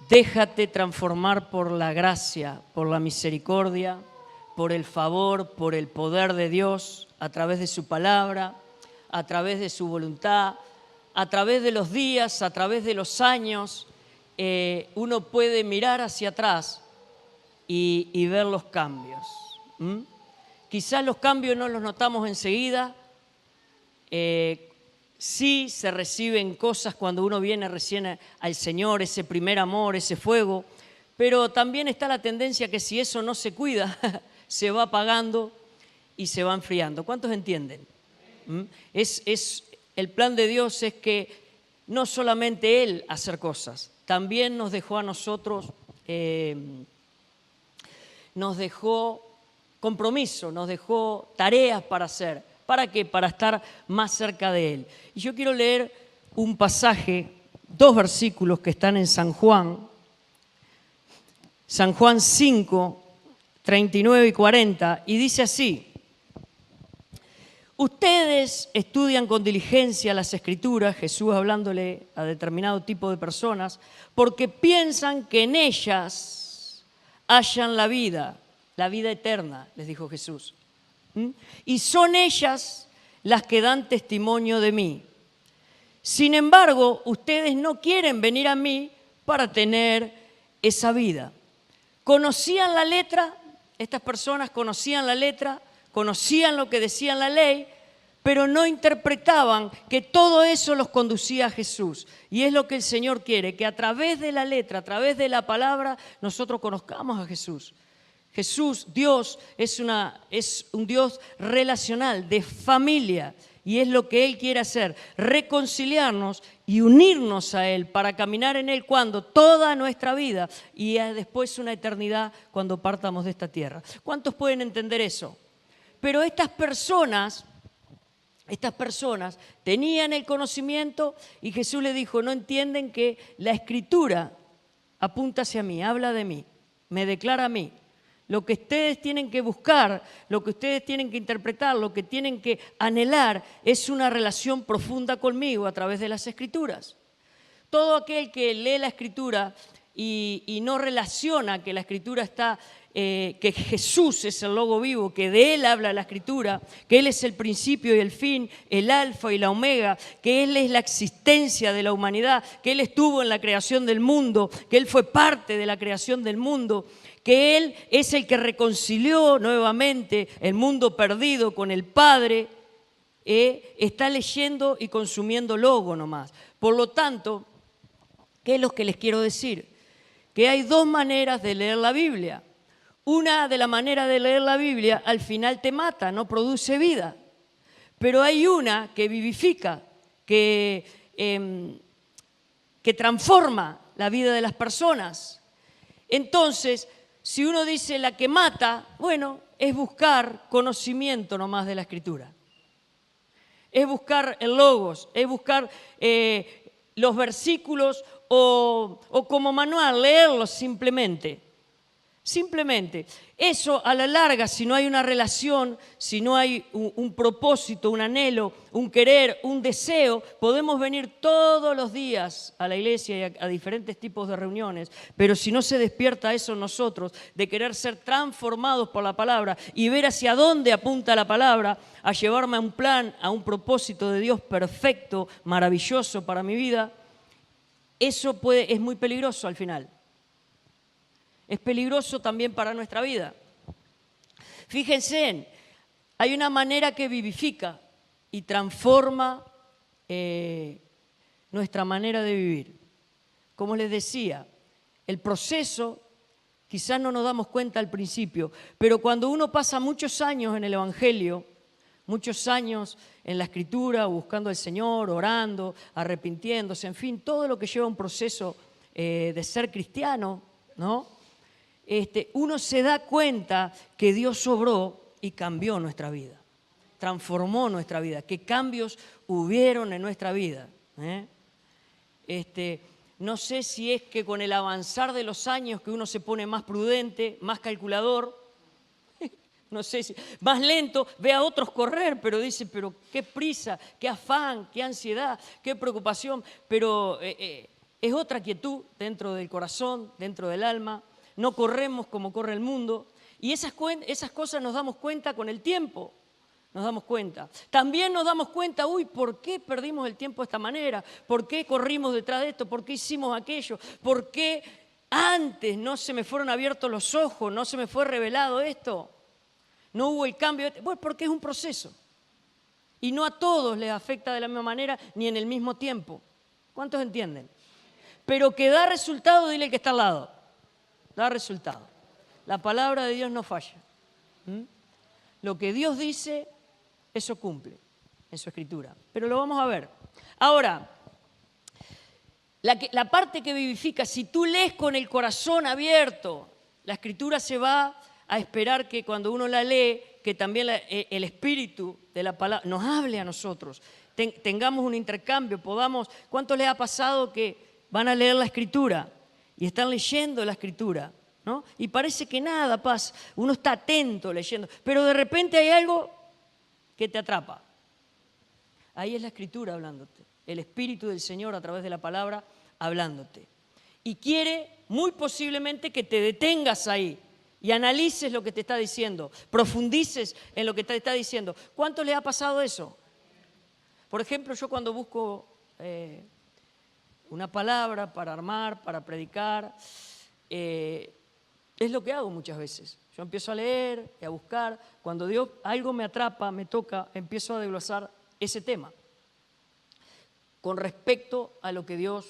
Déjate transformar por la gracia, por la misericordia, por el favor, por el poder de Dios, a través de su palabra, a través de su voluntad, a través de los días, a través de los años. Uno puede mirar hacia atrás y ver los cambios. Quizás los cambios no los notamos enseguida. Sí se reciben cosas cuando uno viene recién al Señor, ese primer amor, ese fuego, pero también está la tendencia que si eso no se cuida, se va apagando y se va enfriando. ¿Cuántos entienden? El plan de Dios es que no solamente Él hacer cosas, también nos dejó a nosotros, nos dejó compromiso, nos dejó tareas para hacer. ¿Para qué? Para estar más cerca de Él. Y yo quiero leer un pasaje, 2 versículos que están en San Juan 5, 39 y 40, y dice así: ustedes estudian con diligencia las Escrituras, Jesús hablándole a determinado tipo de personas, porque piensan que en ellas hallan la vida eterna, les dijo Jesús. Y son ellas las que dan testimonio de mí. Sin embargo, ustedes no quieren venir a mí para tener esa vida. ¿Conocían la letra? Estas personas conocían la letra, conocían lo que decía la ley, pero no interpretaban que todo eso los conducía a Jesús. Y es lo que el Señor quiere, que a través de la letra, a través de la palabra, nosotros conozcamos a Jesús. Jesús, Dios, es un Dios relacional, de familia, y es lo que Él quiere hacer, reconciliarnos y unirnos a Él para caminar en Él cuando toda nuestra vida y después una eternidad cuando partamos de esta tierra. ¿Cuántos pueden entender eso? Pero estas personas tenían el conocimiento y Jesús le dijo, no entienden que la Escritura apunta hacia mí, habla de mí, me declara a mí. Lo que ustedes tienen que buscar, lo que ustedes tienen que interpretar, lo que tienen que anhelar es una relación profunda conmigo a través de las Escrituras. Todo aquel que lee la Escritura y no relaciona que la Escritura está, que Jesús es el logo vivo, que de Él habla la Escritura, que Él es el principio y el fin, el alfa y la omega, que Él es la existencia de la humanidad, que Él estuvo en la creación del mundo, que Él fue parte de la creación del mundo, que Él es el que reconcilió nuevamente el mundo perdido con el Padre, está leyendo y consumiendo logo nomás. Por lo tanto, ¿qué es lo que les quiero decir? Que hay 2 maneras de leer la Biblia. Una de la manera de leer la Biblia al final te mata, no produce vida. Pero hay una que vivifica, que transforma la vida de las personas. Entonces, si uno dice la que mata, bueno, es buscar conocimiento nomás de la Escritura. Es buscar el logos, es buscar los versículos o como manual, leerlos simplemente. Simplemente. Eso a la larga, si no hay una relación, si no hay un propósito, un anhelo, un querer, un deseo, podemos venir todos los días a la iglesia y a diferentes tipos de reuniones, pero si no se despierta eso en nosotros, de querer ser transformados por la palabra y ver hacia dónde apunta la palabra, a llevarme a un plan, a un propósito de Dios perfecto, maravilloso para mi vida, eso es muy peligroso al final. Es peligroso también para nuestra vida. Fíjense, hay una manera que vivifica y transforma nuestra manera de vivir. Como les decía, el proceso quizás no nos damos cuenta al principio, pero cuando uno pasa muchos años en el Evangelio, muchos años en la Escritura, buscando al Señor, orando, arrepintiéndose, en fin, todo lo que lleva un proceso de ser cristiano, ¿no? Uno se da cuenta que Dios obró y cambió nuestra vida, transformó nuestra vida, qué cambios hubieron en nuestra vida. No sé si es que con el avanzar de los años que uno se pone más prudente, más calculador, no sé si más lento, ve a otros correr, pero dice, pero qué prisa, qué afán, qué ansiedad, qué preocupación, pero es otra quietud dentro del corazón, dentro del alma. No corremos como corre el mundo. Y esas cosas nos damos cuenta con el tiempo. Nos damos cuenta. También nos damos cuenta, uy, ¿por qué perdimos el tiempo de esta manera? ¿Por qué corrimos detrás de esto? ¿Por qué hicimos aquello? ¿Por qué antes no se me fueron abiertos los ojos? ¿No se me fue revelado esto? ¿No hubo el cambio? Bueno, porque es un proceso. Y no a todos les afecta de la misma manera ni en el mismo tiempo. ¿Cuántos entienden? Pero que da resultado, dile al que está al lado. Da resultado. La palabra de Dios no falla. Lo que Dios dice, eso cumple en su escritura. Pero lo vamos a ver. Ahora, la parte que vivifica, si tú lees con el corazón abierto, la escritura se va a esperar que cuando uno la lee, que también el espíritu de la palabra nos hable a nosotros, tengamos un intercambio, podamos. ¿Cuánto les ha pasado que van a leer la escritura y están leyendo la escritura, ¿no? Y parece que nada pasa, uno está atento leyendo, pero de repente hay algo que te atrapa? Ahí es la escritura hablándote, el Espíritu del Señor a través de la palabra hablándote. Y quiere muy posiblemente que te detengas ahí y analices lo que te está diciendo, profundices en lo que te está diciendo. ¿Cuánto le ha pasado eso? Por ejemplo, yo cuando busco una palabra para armar, para predicar, es lo que hago muchas veces. Yo empiezo a leer y a buscar. Cuando Dios algo me atrapa, me toca, empiezo a desglosar ese tema con respecto a lo que Dios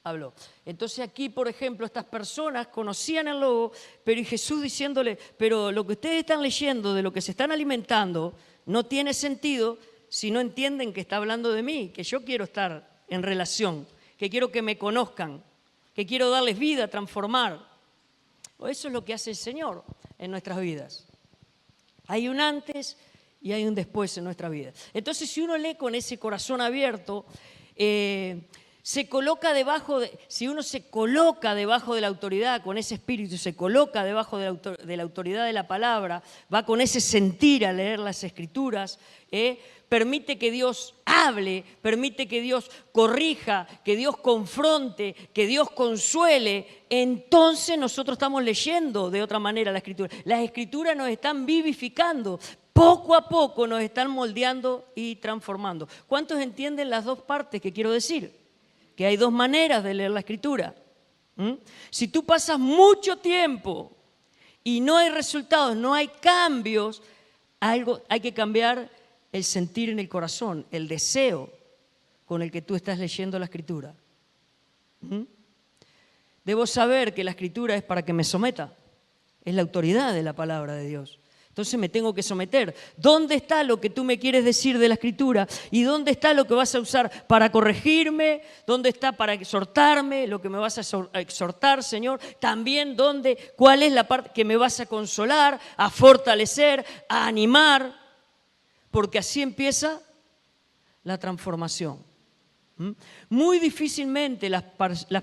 habló. Entonces aquí, por ejemplo, estas personas conocían el logo, pero y Jesús diciéndole, pero lo que ustedes están leyendo, de lo que se están alimentando, no tiene sentido si no entienden que está hablando de mí, que yo quiero estar en relación, que quiero que me conozcan, que quiero darles vida, transformar. Eso es lo que hace el Señor en nuestras vidas. Hay un antes y hay un después en nuestra vida. Entonces, si uno lee con ese corazón abierto, si uno se coloca debajo de la autoridad, con ese espíritu, se coloca debajo de la autoridad de la palabra, va con ese sentir a leer las escrituras, permite que Dios hable, permite que Dios corrija, que Dios confronte, que Dios consuele. Entonces nosotros estamos leyendo de otra manera la escritura. Las escrituras nos están vivificando. Poco a poco nos están moldeando y transformando. ¿Cuántos entienden las dos partes que quiero decir? Que hay dos maneras de leer la escritura. Si tú pasas mucho tiempo y no hay resultados, no hay cambios, hay que cambiar el sentir en el corazón, el deseo con el que tú estás leyendo la escritura. Debo saber que la escritura es para que me someta. Es la autoridad de la palabra de Dios. Entonces me tengo que someter. ¿Dónde está lo que tú me quieres decir de la escritura? ¿Y dónde está lo que vas a usar para corregirme? ¿Dónde está para exhortarme? Lo que me vas a exhortar, Señor. También cuál es la parte que me vas a consolar, a fortalecer, a animar. Porque así empieza la transformación. Muy difícilmente las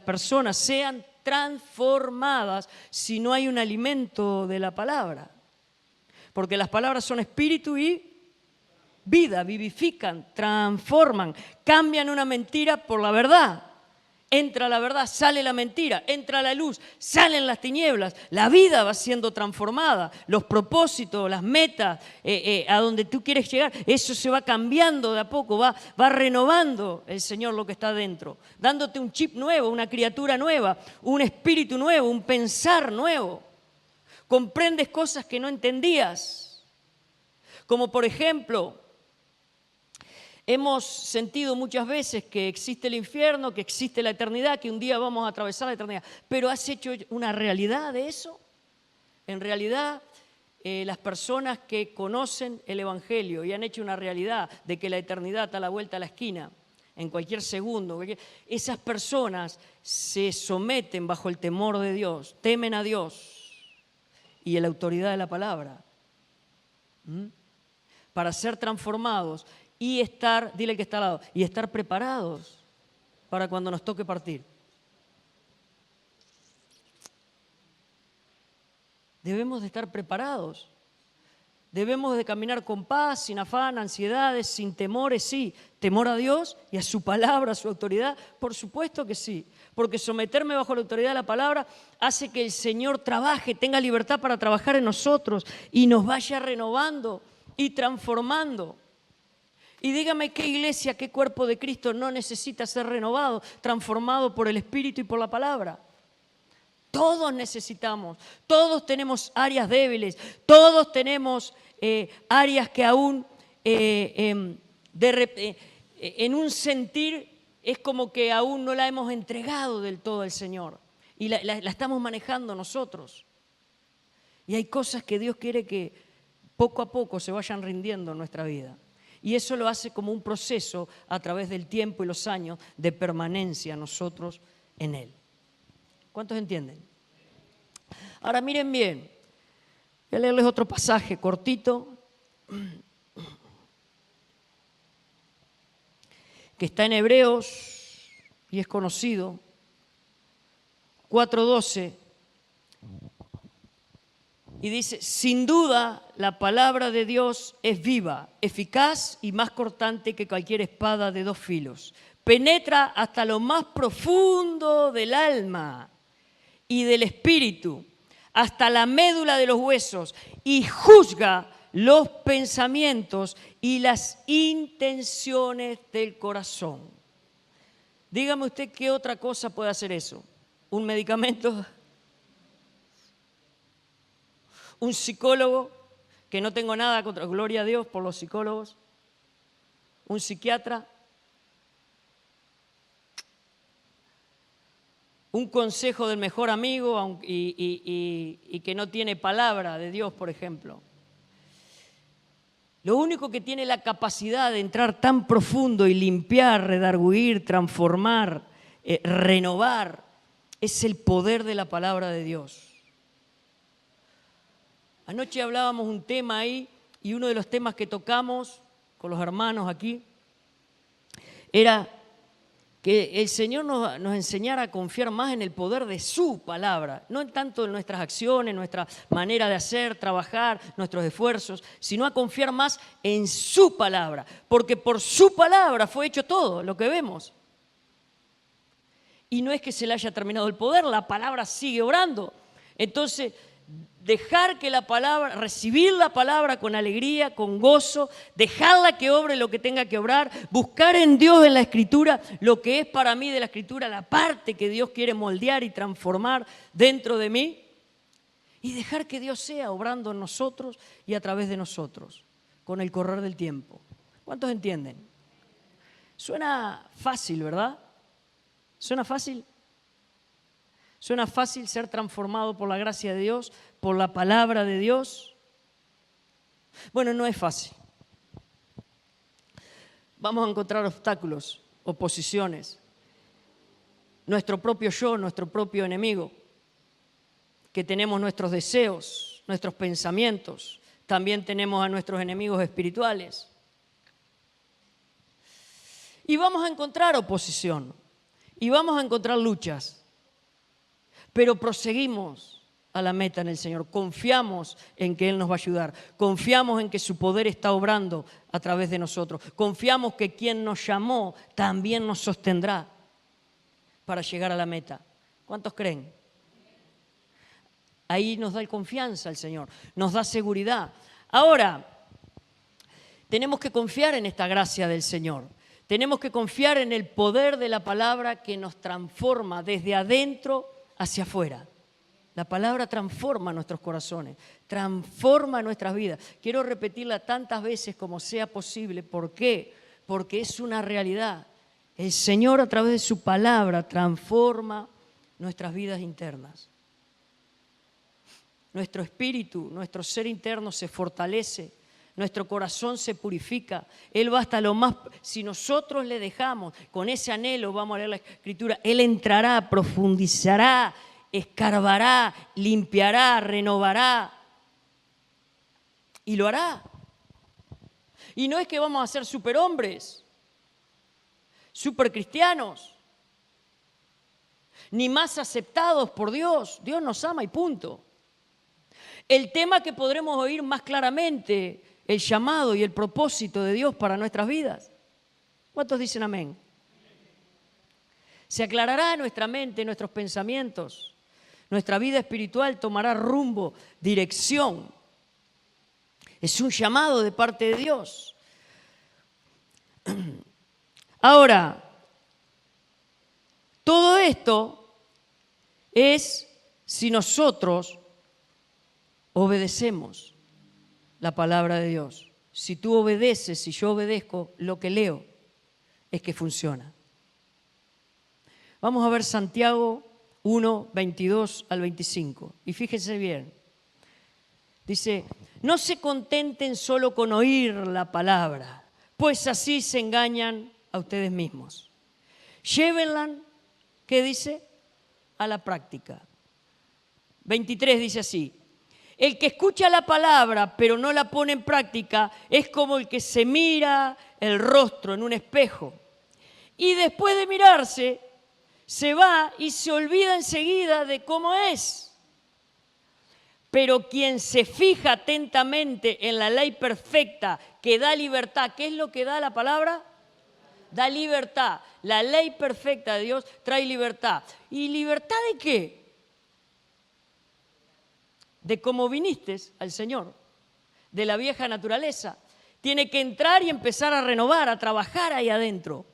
personas sean transformadas si no hay un alimento de la palabra. Porque las palabras son espíritu y vida, vivifican, transforman, cambian una mentira por la verdad. Entra la verdad, sale la mentira, entra la luz, salen las tinieblas. La vida va siendo transformada, los propósitos, las metas, a donde tú quieres llegar, eso se va cambiando de a poco, va renovando el Señor lo que está dentro, dándote un chip nuevo, una criatura nueva, un espíritu nuevo, un pensar nuevo. Comprendes cosas que no entendías, como por ejemplo, hemos sentido muchas veces que existe el infierno, que existe la eternidad, que un día vamos a atravesar la eternidad, pero ¿has hecho una realidad de eso? En realidad, las personas que conocen el Evangelio y han hecho una realidad de que la eternidad está a la vuelta de la esquina, en cualquier segundo, esas personas se someten bajo el temor de Dios, temen a Dios y a la autoridad de la palabra, para ser transformados y estar, dile al que está al lado, y estar preparados para cuando nos toque partir. Debemos de estar preparados. Debemos de caminar con paz, sin afán, ansiedades, sin temores, sí. Temor a Dios y a su palabra, a su autoridad, por supuesto que sí. Porque someterme bajo la autoridad de la palabra hace que el Señor trabaje, tenga libertad para trabajar en nosotros y nos vaya renovando y transformando. Y dígame qué iglesia, qué cuerpo de Cristo no necesita ser renovado, transformado por el Espíritu y por la palabra. Todos necesitamos, todos tenemos áreas débiles, todos tenemos áreas que aún en un sentir es como que aún no la hemos entregado del todo al Señor y la estamos manejando nosotros. Y hay cosas que Dios quiere que poco a poco se vayan rindiendo en nuestra vida. Y eso lo hace como un proceso a través del tiempo y los años de permanencia nosotros en Él. ¿Cuántos entienden? Ahora miren bien, voy a leerles otro pasaje cortito que está en Hebreos y es conocido, 4:12, y dice: sin duda la palabra de Dios es viva, eficaz y más cortante que cualquier espada de dos filos. Penetra hasta lo más profundo del alma y del espíritu, hasta la médula de los huesos, y juzga los pensamientos y las intenciones del corazón. Dígame usted qué otra cosa puede hacer eso. ¿Un medicamento? ¿Un psicólogo? Que no tengo nada contra, gloria a Dios por los psicólogos. ¿Un psiquiatra? Un consejo del mejor amigo y que no tiene palabra de Dios, por ejemplo. Lo único que tiene la capacidad de entrar tan profundo y limpiar, redarguir, transformar, renovar, es el poder de la palabra de Dios. Anoche hablábamos un tema ahí y uno de los temas que tocamos con los hermanos aquí era que el Señor nos enseñara a confiar más en el poder de su palabra, no tanto en nuestras acciones, nuestra manera de hacer, trabajar, nuestros esfuerzos, sino a confiar más en su palabra, porque por su palabra fue hecho todo lo que vemos. Y no es que se le haya terminado el poder, la palabra sigue obrando. Entonces, dejar que la palabra, recibir la palabra con alegría, con gozo, dejarla que obre lo que tenga que obrar, buscar en Dios, en la Escritura, lo que es para mí de la Escritura, la parte que Dios quiere moldear y transformar dentro de mí, y dejar que Dios sea obrando en nosotros y a través de nosotros, con el correr del tiempo. ¿Cuántos entienden? Suena fácil, ¿verdad? ¿Suena fácil? ¿Suena fácil ser transformado por la gracia de Dios, por la palabra de Dios? Bueno, no es fácil. Vamos a encontrar obstáculos, oposiciones. Nuestro propio yo, nuestro propio enemigo, que tenemos nuestros deseos, nuestros pensamientos. También tenemos a nuestros enemigos espirituales. Y vamos a encontrar oposición. Y vamos a encontrar luchas. Pero proseguimos a la meta en el Señor, confiamos en que Él nos va a ayudar, confiamos en que su poder está obrando a través de nosotros, confiamos que quien nos llamó también nos sostendrá para llegar a la meta. ¿Cuántos creen? Ahí nos da confianza el Señor, nos da seguridad. Ahora, tenemos que confiar en esta gracia del Señor. Tenemos que confiar en el poder de la palabra que nos transforma desde adentro hacia afuera. La palabra transforma nuestros corazones, transforma nuestras vidas. Quiero repetirla tantas veces como sea posible. ¿Por qué? Porque es una realidad. El Señor a través de su palabra transforma nuestras vidas internas. Nuestro espíritu, nuestro ser interno se fortalece. Nuestro corazón se purifica. Él va hasta lo más... Si nosotros le dejamos con ese anhelo, vamos a leer la Escritura, Él entrará, profundizará, escarbará, limpiará, renovará. Y lo hará. Y no es que vamos a ser superhombres, supercristianos, ni más aceptados por Dios. Dios nos ama y punto. El tema que podremos oír más claramente, el llamado y el propósito de Dios para nuestras vidas. ¿Cuántos dicen amén? Se aclarará nuestra mente, nuestros pensamientos. Nuestra vida espiritual tomará rumbo, dirección. Es un llamado de parte de Dios. Ahora, todo esto es si nosotros obedecemos la palabra de Dios. Si tú obedeces, si yo obedezco lo que leo, es que funciona. Vamos a ver Santiago 1, 22 al 25. Y fíjense bien. Dice, no se contenten solo con oír la palabra, pues así se engañan a ustedes mismos. Llévenla, ¿qué dice? A la práctica. 23 dice así, el que escucha la palabra pero no la pone en práctica es como el que se mira el rostro en un espejo y después de mirarse se va y se olvida enseguida de cómo es. Pero quien se fija atentamente en la ley perfecta que da libertad, ¿qué es lo que da la palabra? Da libertad. La ley perfecta de Dios trae libertad. ¿Y libertad de qué? De cómo viniste al Señor, de la vieja naturaleza. Tiene que entrar y empezar a renovar, a trabajar ahí adentro.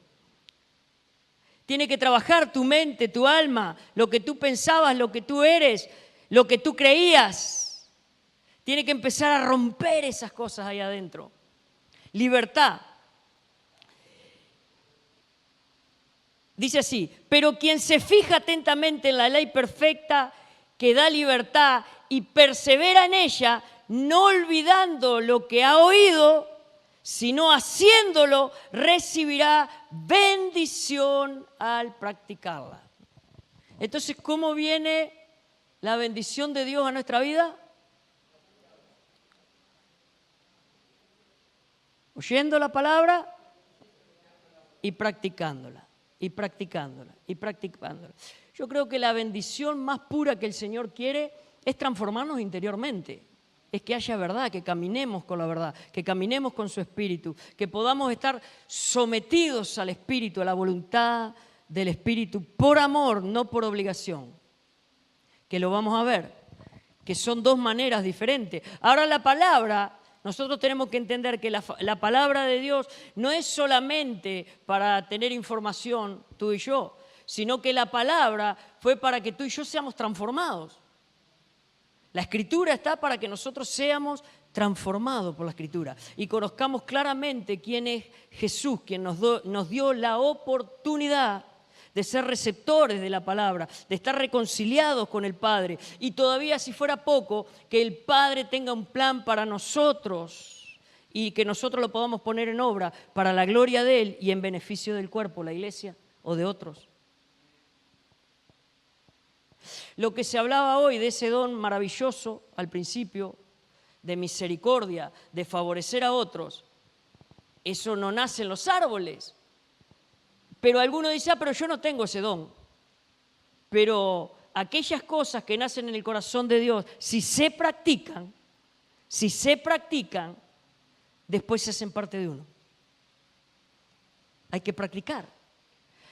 Tiene que trabajar tu mente, tu alma, lo que tú pensabas, lo que tú eres, lo que tú creías. Tiene que empezar a romper esas cosas ahí adentro. Libertad. Dice así, pero quien se fija atentamente en la ley perfecta que da libertad y persevera en ella, no olvidando lo que ha oído, sino haciéndolo, recibirá bendición al practicarla. Entonces, ¿cómo viene la bendición de Dios a nuestra vida? Oyendo la palabra y practicándola, y practicándola, y practicándola. Yo creo que la bendición más pura que el Señor quiere es transformarnos interiormente. Es que haya verdad, que caminemos con la verdad, que caminemos con su Espíritu, que podamos estar sometidos al Espíritu, a la voluntad del Espíritu, por amor, no por obligación. Que lo vamos a ver, que son dos maneras diferentes. Ahora la palabra, nosotros tenemos que entender que la palabra de Dios no es solamente para tener información tú y yo, sino que la palabra fue para que tú y yo seamos transformados. La Escritura está para que nosotros seamos transformados por la Escritura y conozcamos claramente quién es Jesús, quien nos dio la oportunidad de ser receptores de la palabra, de estar reconciliados con el Padre. Y todavía, si fuera poco, que el Padre tenga un plan para nosotros y que nosotros lo podamos poner en obra para la gloria de Él y en beneficio del cuerpo, la iglesia o de otros. Lo que se hablaba hoy de ese don maravilloso al principio, de misericordia, de favorecer a otros, eso no nace en los árboles. Pero alguno dice, pero yo no tengo ese don. Pero aquellas cosas que nacen en el corazón de Dios, si se practican, después se hacen parte de uno. Hay que practicar.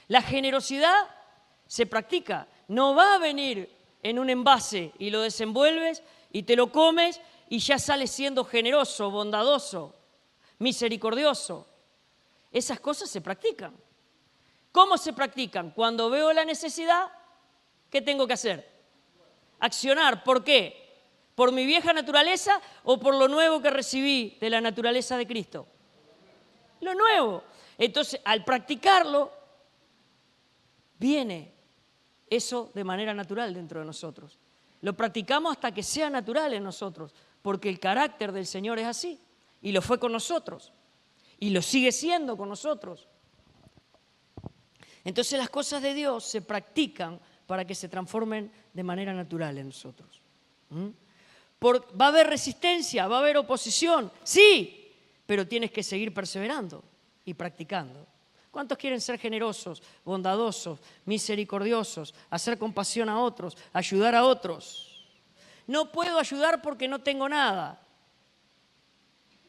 La generosidad se practica. No va a venir en un envase y lo desenvuelves y te lo comes y ya sales siendo generoso, bondadoso, misericordioso. Esas cosas se practican. ¿Cómo se practican? Cuando veo la necesidad, ¿qué tengo que hacer? Accionar. ¿Por qué? ¿Por mi vieja naturaleza o por lo nuevo que recibí de la naturaleza de Cristo? Lo nuevo. Entonces, al practicarlo, viene eso de manera natural dentro de nosotros. Lo practicamos hasta que sea natural en nosotros, porque el carácter del Señor es así, y lo fue con nosotros, y lo sigue siendo con nosotros. Entonces las cosas de Dios se practican para que se transformen de manera natural en nosotros. ¿Va a haber resistencia? ¿Va a haber oposición? Sí, pero tienes que seguir perseverando y practicando. ¿Cuántos quieren ser generosos, bondadosos, misericordiosos, hacer compasión a otros, ayudar a otros? no puedo ayudar porque no tengo nada.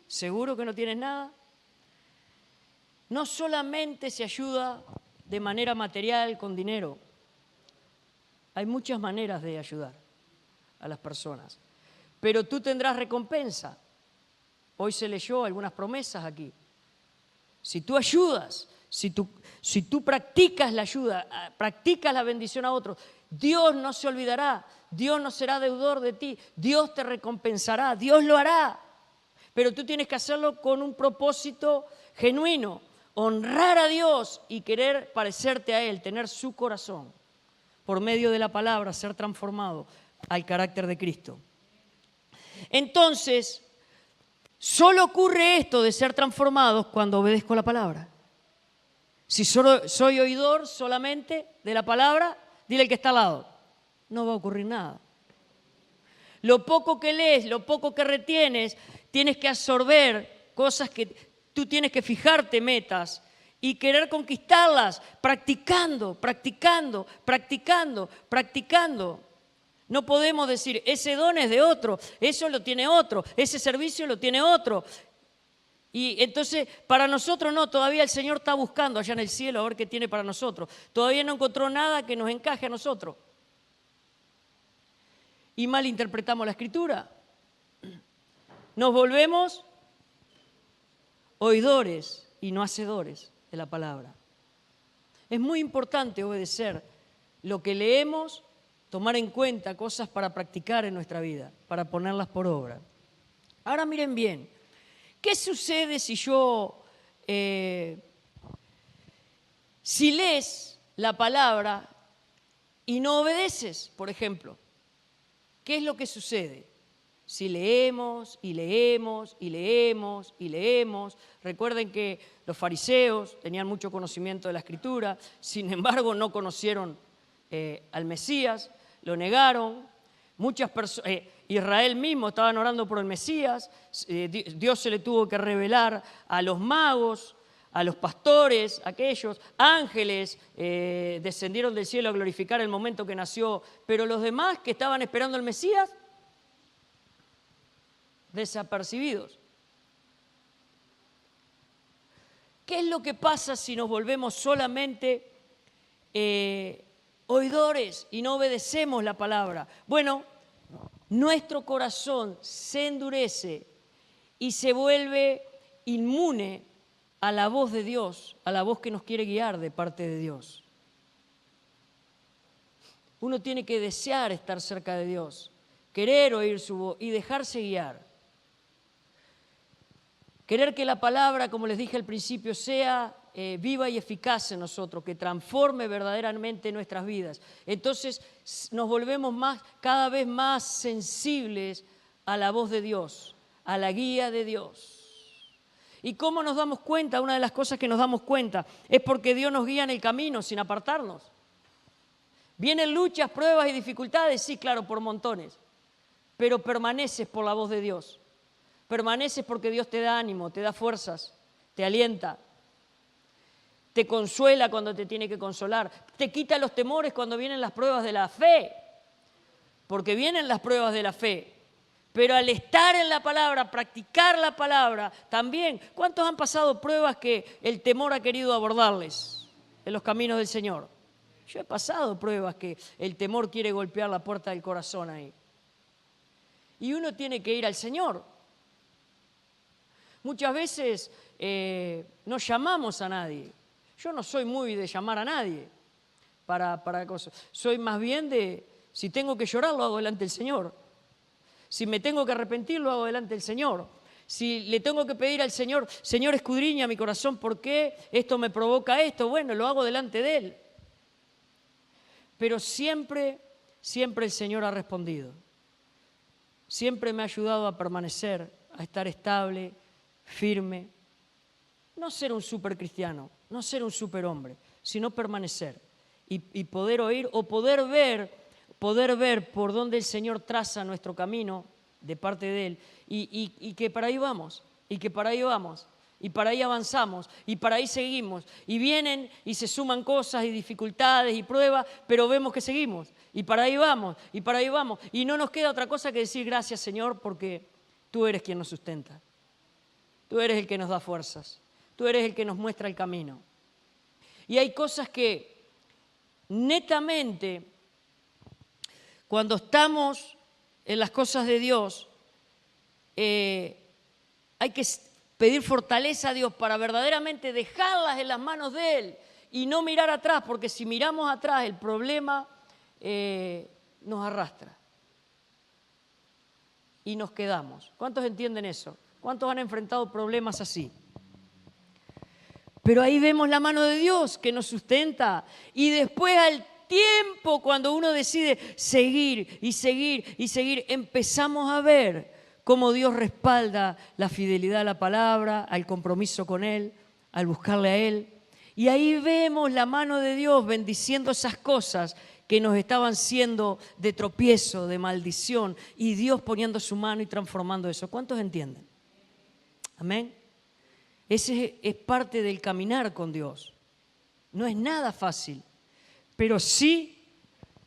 ¿Seguro que no tienes nada? No solamente se ayuda de manera material, con dinero. Hay muchas maneras de ayudar a las personas. Pero tú tendrás recompensa. Hoy se leyó algunas promesas aquí. Si tú ayudas, si tú practicas la ayuda, practicas la bendición a otros, Dios no se olvidará, Dios no será deudor de ti, Dios te recompensará, Dios lo hará. Pero tú tienes que hacerlo con un propósito genuino, honrar a Dios y querer parecerte a Él, tener su corazón, por medio de la palabra, ser transformado al carácter de Cristo. Entonces, solo ocurre esto de ser transformados cuando obedezco la palabra. Si solo soy oidor solamente de la palabra, dile al que está al lado, no va a ocurrir nada. Lo poco que lees, lo poco que retienes, tienes que absorber cosas que tú tienes que fijarte metas y querer conquistarlas, practicando, practicando, practicando, practicando. No podemos decir, ese don es de otro, eso lo tiene otro, ese servicio lo tiene otro. Y entonces, para nosotros no, todavía el Señor está buscando allá en el cielo a ver qué tiene para nosotros. Todavía no encontró nada que nos encaje a nosotros. Y malinterpretamos la Escritura. Nos volvemos oidores y no hacedores de la palabra. Es muy importante obedecer lo que leemos, tomar en cuenta cosas para practicar en nuestra vida, para ponerlas por obra. Ahora miren bien, ¿qué sucede si si lees la palabra y no obedeces, por ejemplo? ¿Qué es lo que sucede? Si leemos y leemos y leemos y leemos, recuerden que los fariseos tenían mucho conocimiento de la Escritura, sin embargo no conocieron al Mesías, lo negaron. Muchas personas, Israel mismo estaban orando por el Mesías, Dios se le tuvo que revelar a los magos, a los pastores, aquellos ángeles descendieron del cielo a glorificar el momento que nació, pero los demás que estaban esperando al Mesías, desapercibidos. ¿Qué es lo que pasa si nos volvemos solamente oidores y no obedecemos la palabra? Bueno, nuestro corazón se endurece y se vuelve inmune a la voz de Dios, a la voz que nos quiere guiar de parte de Dios. Uno tiene que desear estar cerca de Dios, querer oír su voz y dejarse guiar. Querer que la palabra, como les dije al principio, sea viva y eficaz en nosotros, que transforme verdaderamente nuestras vidas. Entonces nos volvemos cada vez más sensibles a la voz de Dios, a la guía de Dios. ¿Y cómo nos damos cuenta? Una de las cosas que nos damos cuenta es porque Dios nos guía en el camino sin apartarnos. ¿Vienen luchas, pruebas y dificultades? Sí, claro, por montones. Pero permaneces por la voz de Dios. Permaneces porque Dios te da ánimo, te da fuerzas, te alienta. Te consuela cuando te tiene que consolar. Te quita los temores cuando vienen las pruebas de la fe. Porque vienen las pruebas de la fe. Pero al estar en la palabra, practicar la palabra, también, ¿cuántos han pasado pruebas que el temor ha querido abordarles en los caminos del Señor? Yo he pasado pruebas que el temor quiere golpear la puerta del corazón ahí. Y uno tiene que ir al Señor. Muchas veces no llamamos a nadie. Yo no soy muy de llamar a nadie para cosas. Soy más bien de, si tengo que llorar, lo hago delante del Señor. Si me tengo que arrepentir, lo hago delante del Señor. Si le tengo que pedir al Señor, Señor, escudriña mi corazón, ¿por qué esto me provoca esto? Bueno, lo hago delante de Él. Pero siempre el Señor ha respondido. Siempre me ha ayudado a permanecer, a estar estable, firme. No ser un supercristiano, no ser un superhombre, sino permanecer y poder oír o poder ver por dónde el Señor traza nuestro camino de parte de Él y que para ahí vamos, y para ahí avanzamos, y para ahí seguimos. Y vienen y se suman cosas y dificultades y pruebas, pero vemos que seguimos. Y para ahí vamos, y para ahí vamos. Y no nos queda otra cosa que decir gracias, Señor, porque tú eres quien nos sustenta. Tú eres el que nos da fuerzas. Tú eres el que nos muestra el camino. Y hay cosas que netamente, cuando estamos en las cosas de Dios, hay que pedir fortaleza a Dios para verdaderamente dejarlas en las manos de Él y no mirar atrás, porque si miramos atrás el problema nos arrastra y nos quedamos. ¿Cuántos entienden eso? ¿Cuántos han enfrentado problemas así? Pero ahí vemos la mano de Dios que nos sustenta y después al tiempo, cuando uno decide seguir y seguir y seguir, empezamos a ver cómo Dios respalda la fidelidad a la palabra, al compromiso con Él, al buscarle a Él. Y ahí vemos la mano de Dios bendiciendo esas cosas que nos estaban siendo de tropiezo, de maldición, y Dios poniendo su mano y transformando eso. ¿Cuántos entienden? Amén. Ese es parte del caminar con Dios. No es nada fácil, pero sí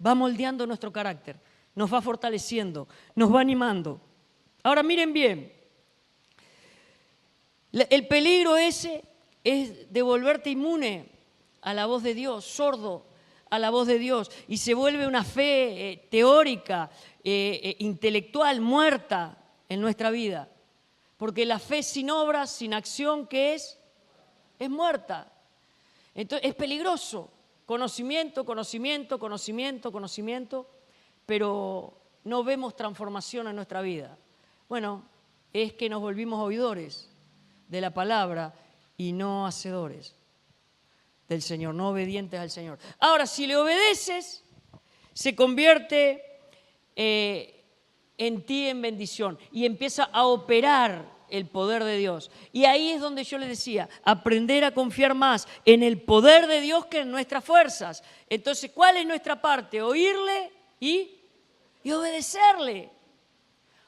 va moldeando nuestro carácter, nos va fortaleciendo, nos va animando. Ahora miren bien, el peligro ese es de volverte inmune a la voz de Dios, sordo a la voz de Dios, y se vuelve una fe teórica, intelectual, muerta en nuestra vida. Porque la fe sin obras, sin acción, ¿qué es? Es muerta. Entonces es peligroso. Conocimiento, conocimiento, conocimiento, conocimiento, pero no vemos transformación en nuestra vida. Bueno, es que nos volvimos oidores de la palabra y no hacedores del Señor, no obedientes al Señor. Ahora, si le obedeces, se convierte en ti en bendición y empieza a operar el poder de Dios. Y ahí es donde yo les decía, aprender a confiar más en el poder de Dios que en nuestras fuerzas. Entonces, ¿cuál es nuestra parte? Oírle y obedecerle.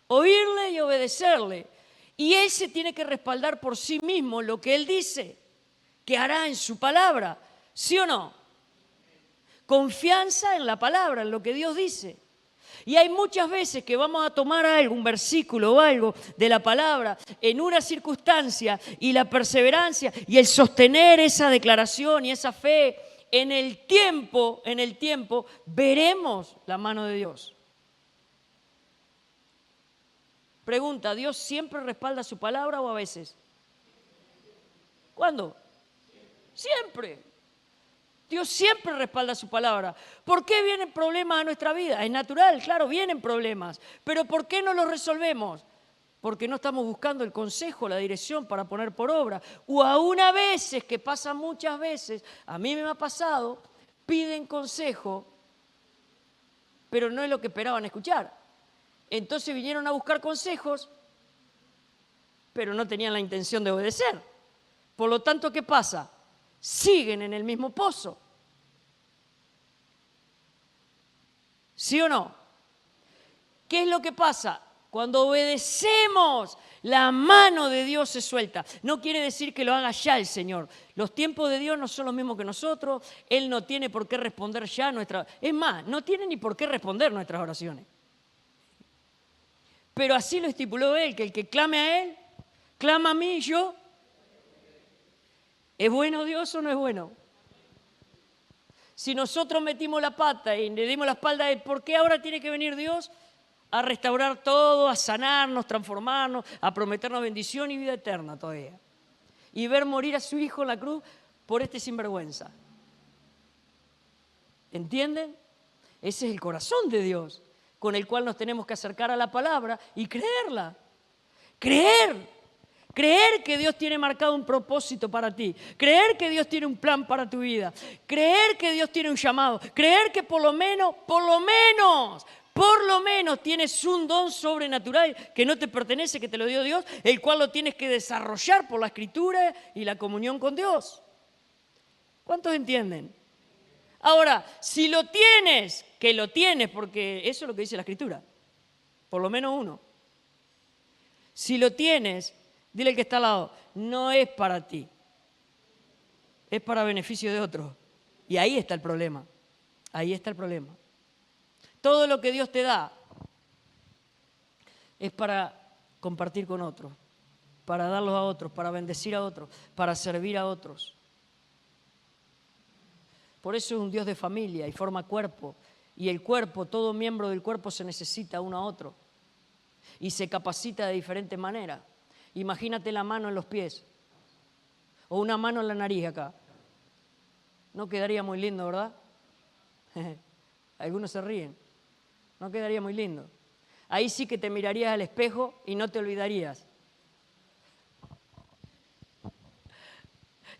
Oírle y obedecerle. Y Él se tiene que respaldar por sí mismo lo que Él dice, que hará en su palabra. ¿Sí o no? Confianza en la palabra, en lo que Dios dice. Y hay muchas veces que vamos a tomar algo, un versículo o algo de la palabra en una circunstancia y la perseverancia y el sostener esa declaración y esa fe en el tiempo, veremos la mano de Dios. Pregunta, ¿Dios siempre respalda su palabra o a veces? ¿Cuándo? Siempre. Dios siempre respalda su palabra. ¿Por qué vienen problemas a nuestra vida? Es natural, claro, vienen problemas. Pero ¿por qué no los resolvemos? Porque no estamos buscando el consejo, la dirección para poner por obra. O aún a veces, que pasa muchas veces, a mí me ha pasado, piden consejo, pero no es lo que esperaban escuchar. Entonces vinieron a buscar consejos, pero no tenían la intención de obedecer. Por lo tanto, ¿qué pasa? Siguen en el mismo pozo. ¿Sí o no? ¿Qué es lo que pasa? Cuando obedecemos, la mano de Dios se suelta. No quiere decir que lo haga ya el Señor. Los tiempos de Dios no son los mismos que nosotros. Él no tiene por qué responder ya nuestras... Es más, no tiene ni por qué responder nuestras oraciones. Pero así lo estipuló Él, que el que clame a Él, clama a mí y yo. ¿Es bueno Dios o no es bueno? Si nosotros metimos la pata y le dimos la espalda a Él, ¿por qué ahora tiene que venir Dios a restaurar todo, a sanarnos, transformarnos, a prometernos bendición y vida eterna todavía? Y ver morir a su Hijo en la cruz por este sinvergüenza. ¿Entienden? Ese es el corazón de Dios, con el cual nos tenemos que acercar a la palabra y creerla. Creer que Dios tiene marcado un propósito para ti. Creer que Dios tiene un plan para tu vida. Creer que Dios tiene un llamado. Creer que por lo menos, tienes un don sobrenatural que no te pertenece, que te lo dio Dios, el cual lo tienes que desarrollar por la Escritura y la comunión con Dios. ¿Cuántos entienden? Ahora, si lo tienes, que lo tienes, porque eso es lo que dice la Escritura, por lo menos uno. Si lo tienes, Dile al que está al lado, no es para ti, es para beneficio de otros. Y ahí está el problema, ahí está el problema. Todo lo que Dios te da es para compartir con otros, para darlos a otros, para bendecir a otros, para servir a otros. Por eso es un Dios de familia y forma cuerpo. Y el cuerpo, todo miembro del cuerpo se necesita uno a otro. Y se capacita de diferentes maneras. Imagínate la mano en los pies. O una mano en la nariz acá. No quedaría muy lindo, ¿verdad? Algunos se ríen. No quedaría muy lindo. Ahí sí que te mirarías al espejo y no te olvidarías.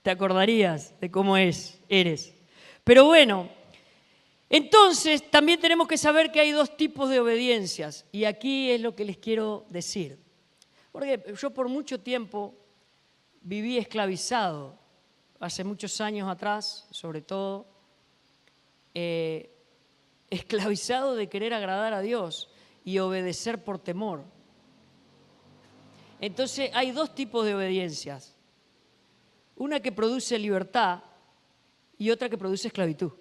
Te acordarías de cómo eres. Pero bueno, entonces también tenemos que saber que hay dos tipos de obediencias. Y aquí es lo que les quiero decir. Porque yo por mucho tiempo viví esclavizado. Hace muchos años atrás, sobre todo, esclavizado de querer agradar a Dios y obedecer por temor. Entonces hay dos tipos de obediencias. Una que produce libertad y otra que produce esclavitud.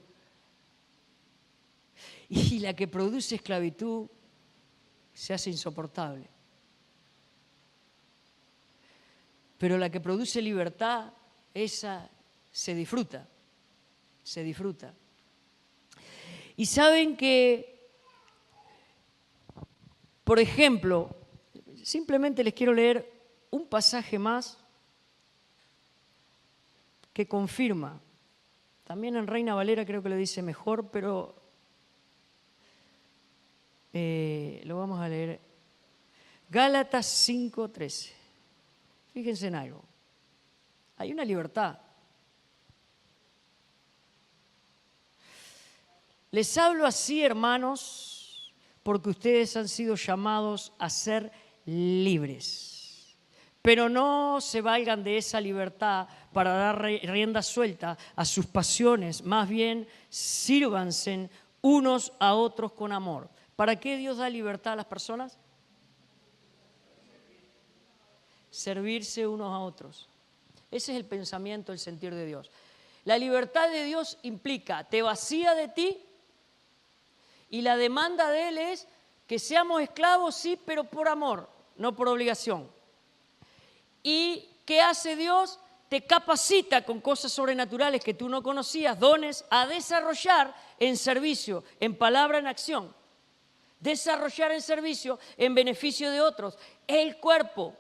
Y la que produce esclavitud se hace insoportable. Pero la que produce libertad, esa se disfruta. Se disfruta. Y saben que, por ejemplo, simplemente les quiero leer un pasaje más que confirma. También en Reina Valera creo que lo dice mejor, pero lo vamos a leer. Gálatas 5:13. Fíjense en algo. Hay una libertad. Les hablo así, hermanos, porque ustedes han sido llamados a ser libres. Pero no se valgan de esa libertad para dar rienda suelta a sus pasiones. Más bien, sírvanse unos a otros con amor. ¿Para qué Dios da libertad a las personas? Servirse unos a otros. Ese es el pensamiento, el sentir de Dios. La libertad de Dios implica, te vacía de ti y la demanda de Él es que seamos esclavos, sí, pero por amor, no por obligación. ¿Y qué hace Dios? Te capacita con cosas sobrenaturales que tú no conocías, dones, a desarrollar en servicio, en palabra, en acción. Desarrollar en servicio en beneficio de otros, el cuerpo.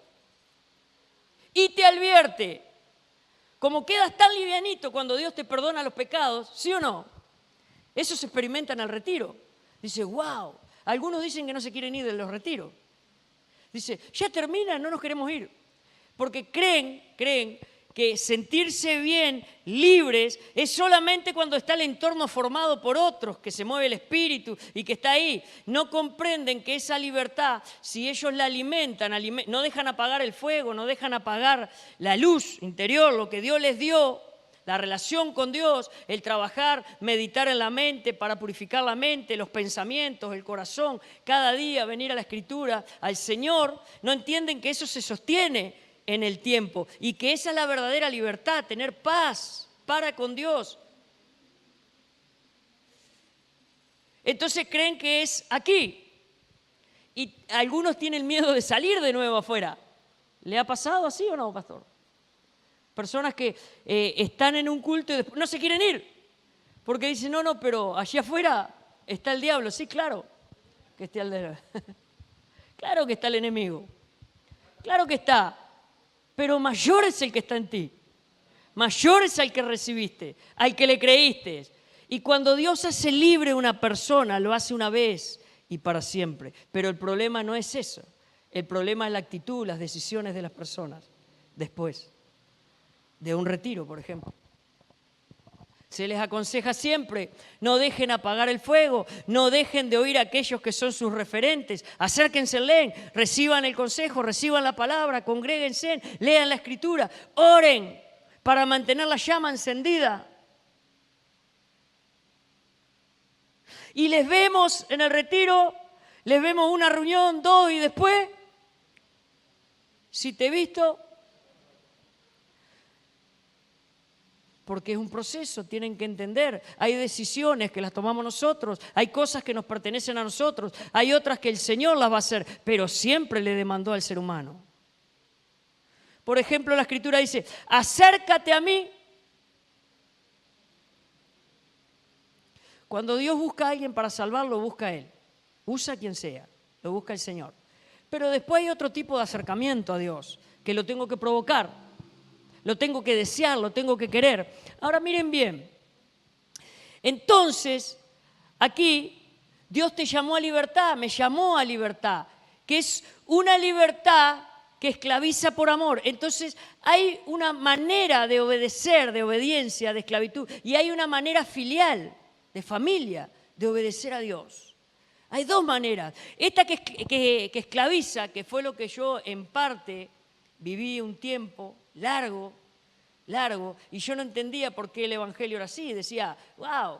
Y te advierte, como quedas tan livianito cuando Dios te perdona los pecados, ¿sí o no? Eso se experimenta en el retiro. Dice, wow, algunos dicen que no se quieren ir de los retiros. Dice, ya termina, no nos queremos ir. Porque creen que sentirse bien, libres, es solamente cuando está el entorno formado por otros, que se mueve el espíritu y que está ahí. No comprenden que esa libertad, si ellos la alimentan, no dejan apagar el fuego, no dejan apagar la luz interior, lo que Dios les dio, la relación con Dios, el trabajar, meditar en la mente para purificar la mente, los pensamientos, el corazón, cada día venir a la Escritura, al Señor, no entienden que eso se sostiene en el tiempo y que esa es la verdadera libertad, tener paz para con Dios. Entonces creen que es aquí y algunos tienen miedo de salir de nuevo afuera. ¿Le ha pasado así o no, pastor? Personas que están en un culto y después no se quieren ir porque dicen, no, pero allá afuera está el diablo. Sí, claro que está el diablo. Claro que está el enemigo. Claro que está. Pero mayor es el que está en ti. Mayor es al que recibiste, al que le creíste. Y cuando Dios hace libre a una persona, lo hace una vez y para siempre. Pero el problema no es eso. El problema es la actitud, las decisiones de las personas después de un retiro, por ejemplo. Se les aconseja siempre, no dejen apagar el fuego, no dejen de oír a aquellos que son sus referentes, acérquense, leen, reciban el consejo, reciban la palabra, congréguense, lean la Escritura, oren para mantener la llama encendida. Y les vemos en el retiro, les vemos una reunión, dos y después, si te he visto, porque es un proceso, tienen que entender. Hay decisiones que las tomamos nosotros, hay cosas que nos pertenecen a nosotros, hay otras que el Señor las va a hacer, pero siempre le demandó al ser humano. Por ejemplo, la Escritura dice, acércate a mí. Cuando Dios busca a alguien para salvarlo, busca a Él. Usa a quien sea, lo busca el Señor. Pero después hay otro tipo de acercamiento a Dios, que lo tengo que provocar, lo tengo que desear, lo tengo que querer. Ahora miren bien. Entonces, aquí Dios te llamó a libertad, me llamó a libertad, que es una libertad que esclaviza por amor. Entonces, hay una manera de obedecer, de obediencia, de esclavitud, y hay una manera filial, de familia, de obedecer a Dios. Hay dos maneras. Esta que esclaviza, que fue lo que yo en parte viví un tiempo largo, y yo no entendía por qué el Evangelio era así. Decía, wow,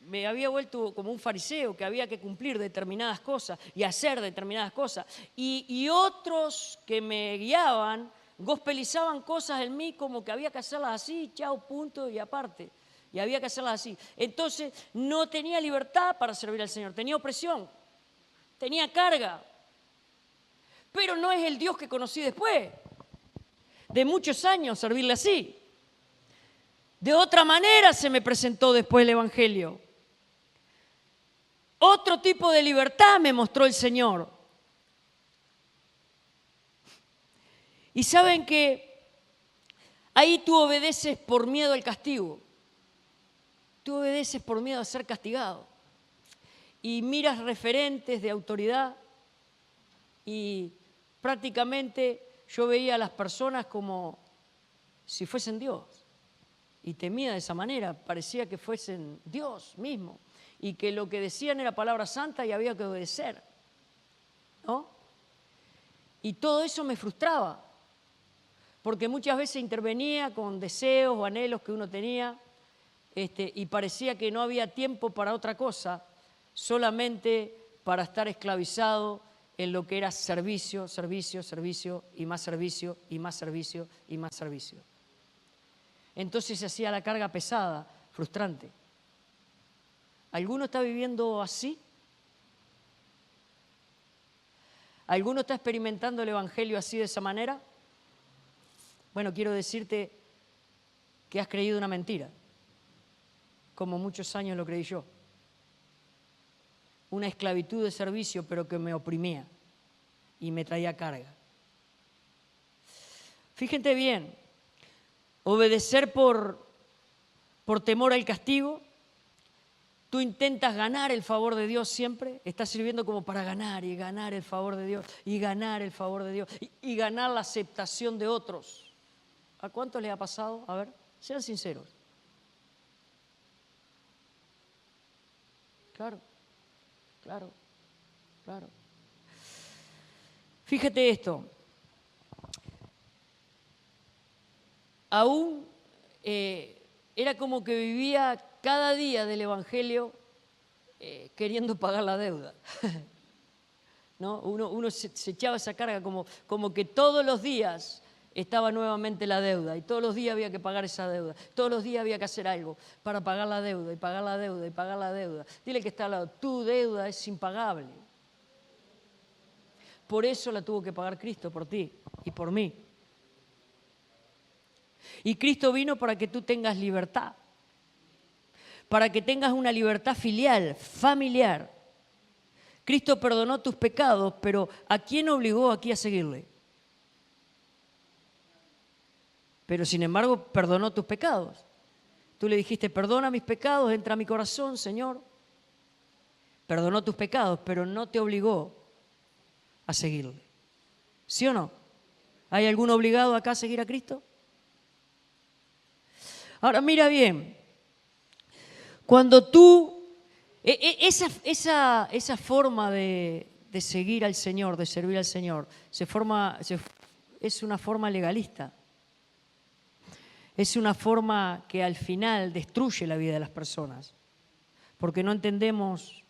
me había vuelto como un fariseo, que había que cumplir determinadas cosas y hacer determinadas cosas. Y otros que me guiaban gospelizaban cosas en mí como que había que hacerlas así, chao, punto y aparte. Y había que hacerlas así. Entonces no tenía libertad para servir al Señor, tenía opresión, tenía carga. Pero no es el Dios que conocí después de muchos años servirle así. De otra manera se me presentó después el Evangelio. Otro tipo de libertad me mostró el Señor. Y saben que ahí tú obedeces por miedo al castigo. Tú obedeces por miedo a ser castigado. Y miras referentes de autoridad y prácticamente yo veía a las personas como si fuesen Dios. Y temía de esa manera, parecía que fuesen Dios mismo. Y que lo que decían era palabra santa y había que obedecer, ¿no? Y todo eso me frustraba, porque muchas veces intervenía con deseos o anhelos que uno tenía, y parecía que no había tiempo para otra cosa, solamente para estar esclavizado en lo que era servicio, servicio, servicio, y más servicio, y más servicio, y más servicio. Entonces se hacía la carga pesada, frustrante. ¿Alguno está viviendo así? ¿Alguno está experimentando el Evangelio así, de esa manera? Bueno, quiero decirte que has creído una mentira, como muchos años lo creí yo. Una esclavitud de servicio, pero que me oprimía y me traía carga. Fíjate bien, obedecer por temor al castigo. Tú intentas ganar el favor de Dios siempre, estás sirviendo como para ganar y ganar el favor de Dios y ganar el favor de Dios y ganar la aceptación de otros. ¿A cuántos les ha pasado? A ver, sean sinceros. Claro. Fíjate esto. Aún era como que vivía cada día del Evangelio queriendo pagar la deuda. ¿No? Uno se echaba esa carga como que todos los días estaba nuevamente la deuda y todos los días había que pagar esa deuda. Todos los días había que hacer algo para pagar la deuda y pagar la deuda y pagar la deuda. Dile que está al lado, tu deuda es impagable. Por eso la tuvo que pagar Cristo, por ti y por mí. Y Cristo vino para que tú tengas libertad, para que tengas una libertad filial, familiar. Cristo perdonó tus pecados, pero ¿a quién obligó aquí a seguirle? Pero sin embargo perdonó tus pecados. Tú le dijiste, perdona mis pecados, entra a mi corazón, Señor. Perdonó tus pecados, pero no te obligó a seguirle. ¿Sí o no? ¿Hay algún obligado acá a seguir a Cristo? Ahora mira bien, cuando tú, esa forma de seguir al Señor, de servir al Señor, es una forma legalista. Es una forma que al final destruye la vida de las personas, porque no entendemos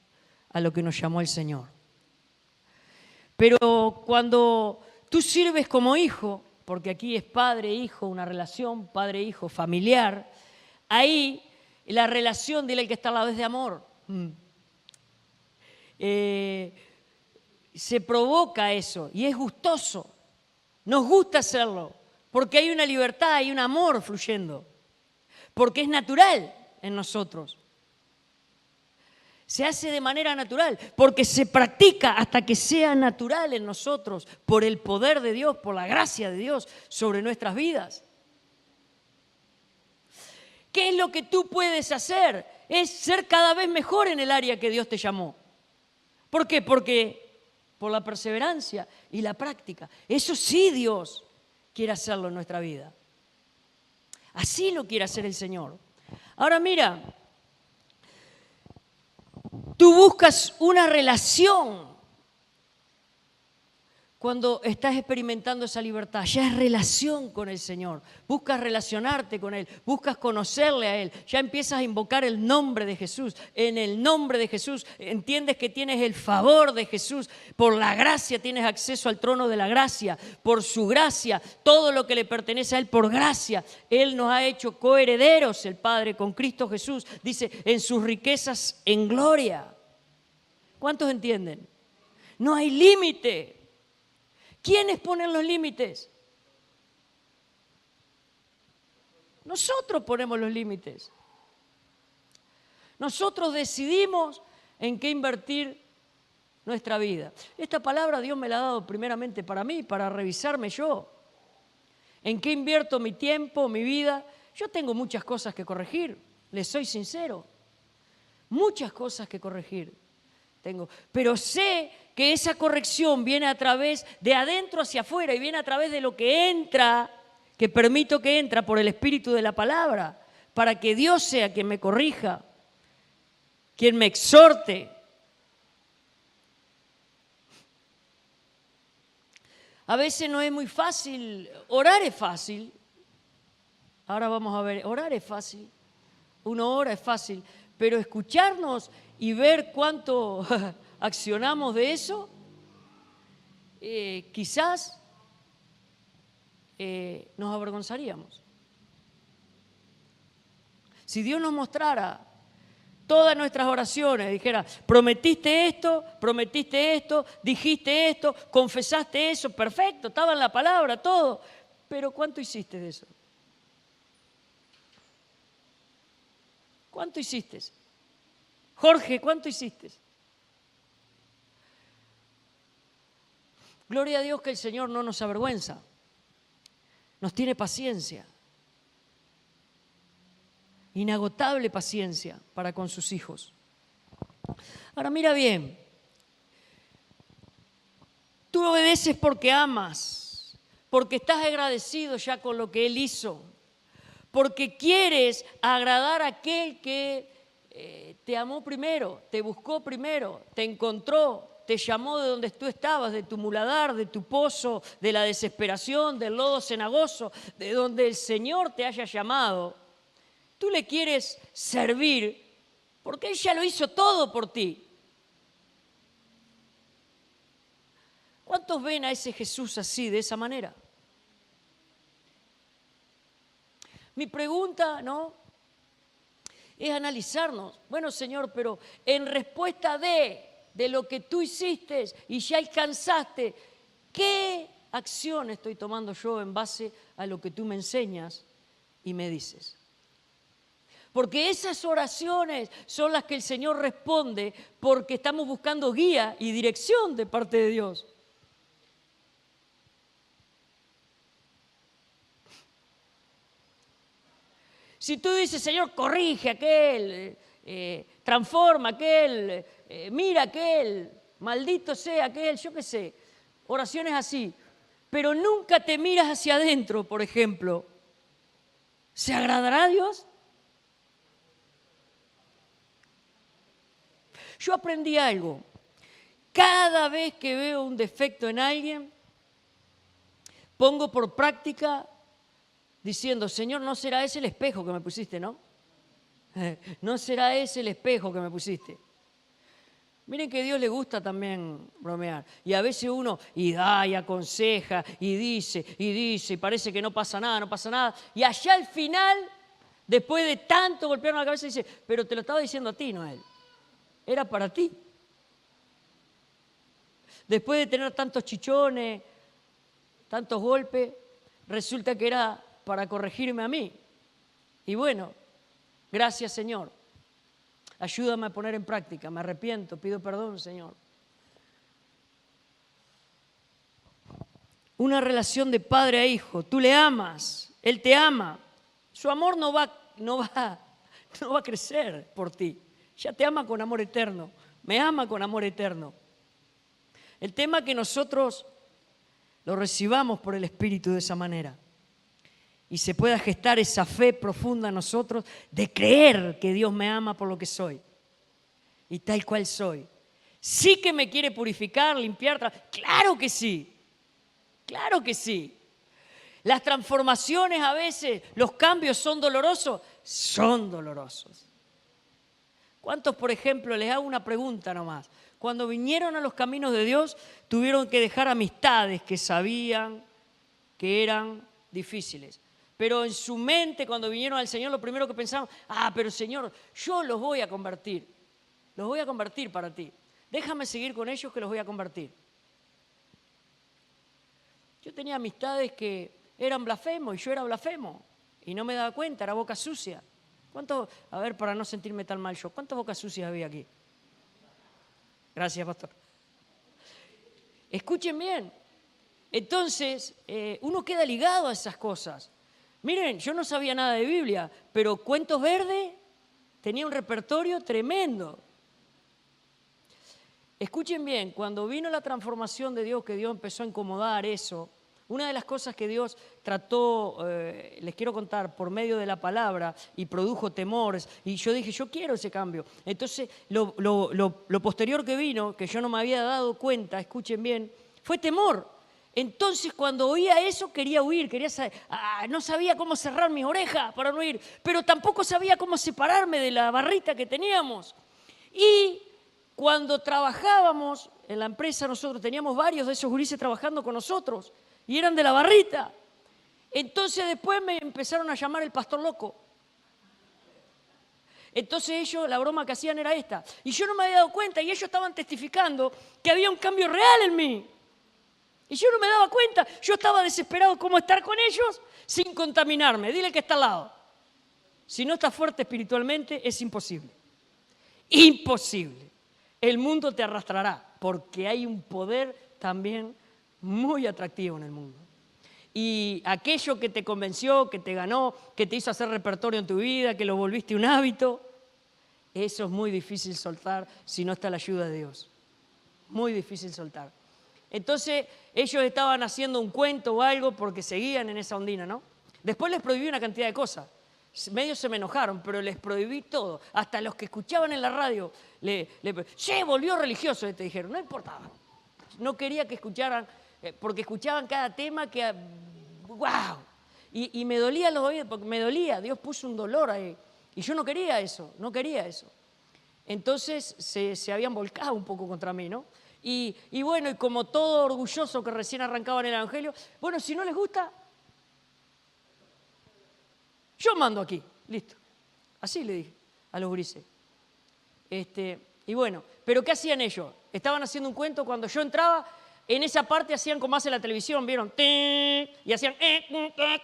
a lo que nos llamó el Señor. Pero cuando tú sirves como hijo, porque aquí es padre-hijo, una relación padre-hijo familiar, ahí la relación, dile al que está al lado, es de amor. Se provoca eso y es gustoso. Nos gusta hacerlo porque hay una libertad, hay un amor fluyendo, porque es natural en nosotros. Se hace de manera natural, porque se practica hasta que sea natural en nosotros, por el poder de Dios, por la gracia de Dios sobre nuestras vidas. ¿Qué es lo que tú puedes hacer? Es ser cada vez mejor en el área que Dios te llamó. ¿Por qué? Porque por la perseverancia y la práctica. Eso sí Dios quiere hacerlo en nuestra vida. Así lo quiere hacer el Señor. Ahora mira, tú buscas una relación cuando estás experimentando esa libertad. Ya es relación con el Señor. Buscas relacionarte con Él, buscas conocerle a Él. Ya empiezas a invocar el nombre de Jesús. En el nombre de Jesús entiendes que tienes el favor de Jesús. Por la gracia tienes acceso al trono de la gracia. Por su gracia, todo lo que le pertenece a Él por gracia. Él nos ha hecho coherederos, el Padre, con Cristo Jesús. Dice, en sus riquezas en gloria. ¿Cuántos entienden? No hay límite. ¿Quiénes ponen los límites? Nosotros ponemos los límites. Nosotros decidimos en qué invertir nuestra vida. Esta palabra Dios me la ha dado primeramente para mí, para revisarme yo. ¿En qué invierto mi tiempo, mi vida? Yo tengo muchas cosas que corregir, les soy sincero. Muchas cosas que corregir tengo, pero sé que esa corrección viene a través de adentro hacia afuera y viene a través de lo que entra, que permito que entra por el Espíritu de la palabra, para que Dios sea quien me corrija, quien me exhorte. A veces no es muy fácil, orar es fácil. Ahora vamos a ver, orar es fácil, uno ora es fácil, pero escucharnos y ver cuánto accionamos de eso, quizás nos avergonzaríamos. Si Dios nos mostrara todas nuestras oraciones, dijera, prometiste esto, dijiste esto, confesaste eso, perfecto, estaba en la palabra, todo, pero ¿cuánto hiciste de eso? ¿Cuánto hiciste? Jorge, ¿cuánto hiciste? Gloria a Dios que el Señor no nos avergüenza, nos tiene paciencia, inagotable paciencia para con sus hijos. Ahora mira bien, tú obedeces porque amas, porque estás agradecido ya con lo que Él hizo, porque quieres agradar a aquel que te amó primero, te buscó primero, te encontró, te llamó de donde tú estabas, de tu muladar, de tu pozo, de la desesperación, del lodo cenagoso, de donde el Señor te haya llamado. Tú le quieres servir porque Él ya lo hizo todo por ti. ¿Cuántos ven a ese Jesús así, de esa manera? Mi pregunta, ¿no?, es analizarnos. Bueno, Señor, pero en respuesta de lo que tú hiciste y ya alcanzaste, ¿qué acción estoy tomando yo en base a lo que tú me enseñas y me dices? Porque esas oraciones son las que el Señor responde porque estamos buscando guía y dirección de parte de Dios. Si tú dices, Señor, corrige a aquel, transforma a aquel, mira a aquel, maldito sea aquel, yo qué sé, oraciones así, pero nunca te miras hacia adentro, por ejemplo, ¿se agradará a Dios? Yo aprendí algo. Cada vez que veo un defecto en alguien, pongo por práctica diciendo, Señor, no será ese el espejo que me pusiste, ¿no? No será ese el espejo que me pusiste. Miren que a Dios le gusta también bromear. Y a veces uno y da y aconseja y dice, y parece que no pasa nada, no pasa nada. Y allá al final, después de tanto golpearme la cabeza, dice, pero te lo estaba diciendo a ti, no a él. Era para ti. Después de tener tantos chichones, tantos golpes, resulta que era para corregirme a mí. Y bueno, gracias Señor. Ayúdame a poner en práctica, me arrepiento, pido perdón, Señor. Una relación de padre a hijo, tú le amas, él te ama. Su amor no va a crecer por ti. Ya te ama con amor eterno, me ama con amor eterno. El tema es que nosotros lo recibamos por el Espíritu de esa manera y se pueda gestar esa fe profunda en nosotros de creer que Dios me ama por lo que soy y tal cual soy. Sí que me quiere purificar, limpiar, claro que sí, claro que sí. Las transformaciones a veces, los cambios son dolorosos. ¿Cuántos, por ejemplo, les hago una pregunta nomás? Cuando vinieron a los caminos de Dios, tuvieron que dejar amistades que sabían que eran difíciles. Pero en su mente, cuando vinieron al Señor, lo primero que pensaban, pero Señor, yo los voy a convertir para ti. Déjame seguir con ellos que los voy a convertir. Yo tenía amistades que eran blasfemos y yo era blasfemo y no me daba cuenta, era boca sucia. ¿Cuántos, a ver, para no sentirme tan mal yo, cuántas bocas sucias había aquí? Gracias, pastor. Escuchen bien. Entonces, uno queda ligado a esas cosas. Miren, yo no sabía nada de Biblia, pero Cuentos Verdes tenía un repertorio tremendo. Escuchen bien, cuando vino la transformación de Dios, que Dios empezó a incomodar eso, una de las cosas que Dios trató, les quiero contar, por medio de la palabra y produjo temores, y yo dije, yo quiero ese cambio. Entonces, lo posterior que vino, que yo no me había dado cuenta, escuchen bien, fue temor. Entonces, cuando oía eso, quería huir, no sabía cómo cerrar mis orejas para no huir, pero tampoco sabía cómo separarme de la barrita que teníamos. Y cuando trabajábamos en la empresa, nosotros teníamos varios de esos gurises trabajando con nosotros, y eran de la barrita. Entonces después me empezaron a llamar el pastor loco. Entonces ellos, la broma que hacían era esta. Y yo no me había dado cuenta, y ellos estaban testificando que había un cambio real en mí. Y yo no me daba cuenta, yo estaba desesperado cómo estar con ellos sin contaminarme. Dile que está al lado. Si no estás fuerte espiritualmente, es imposible. Imposible. El mundo te arrastrará, porque hay un poder también muy atractivo en el mundo. Y aquello que te convenció, que te ganó, que te hizo hacer repertorio en tu vida, que lo volviste un hábito, eso es muy difícil soltar si no está la ayuda de Dios. Muy difícil soltar. Entonces, ellos estaban haciendo un cuento o algo porque seguían en esa ondina, ¿no? Después les prohibí una cantidad de cosas. Medio se me enojaron, pero les prohibí todo. Hasta los que escuchaban en la radio, che, volvió religioso, te dijeron, no importaba. No quería que escucharan, porque escuchaban cada tema que, ¡wow! Y me dolía los oídos, porque me dolía, Dios puso un dolor ahí. Y yo no quería eso. Entonces se habían volcado un poco contra mí, ¿no? Y bueno, y como todo orgulloso que recién arrancaban el Evangelio, bueno, si no les gusta, yo mando aquí, listo. Así le dije a los gurises. Y bueno, pero ¿qué hacían ellos? Estaban haciendo un cuento, cuando yo entraba, en esa parte hacían como hace la televisión, ¿vieron? Y hacían,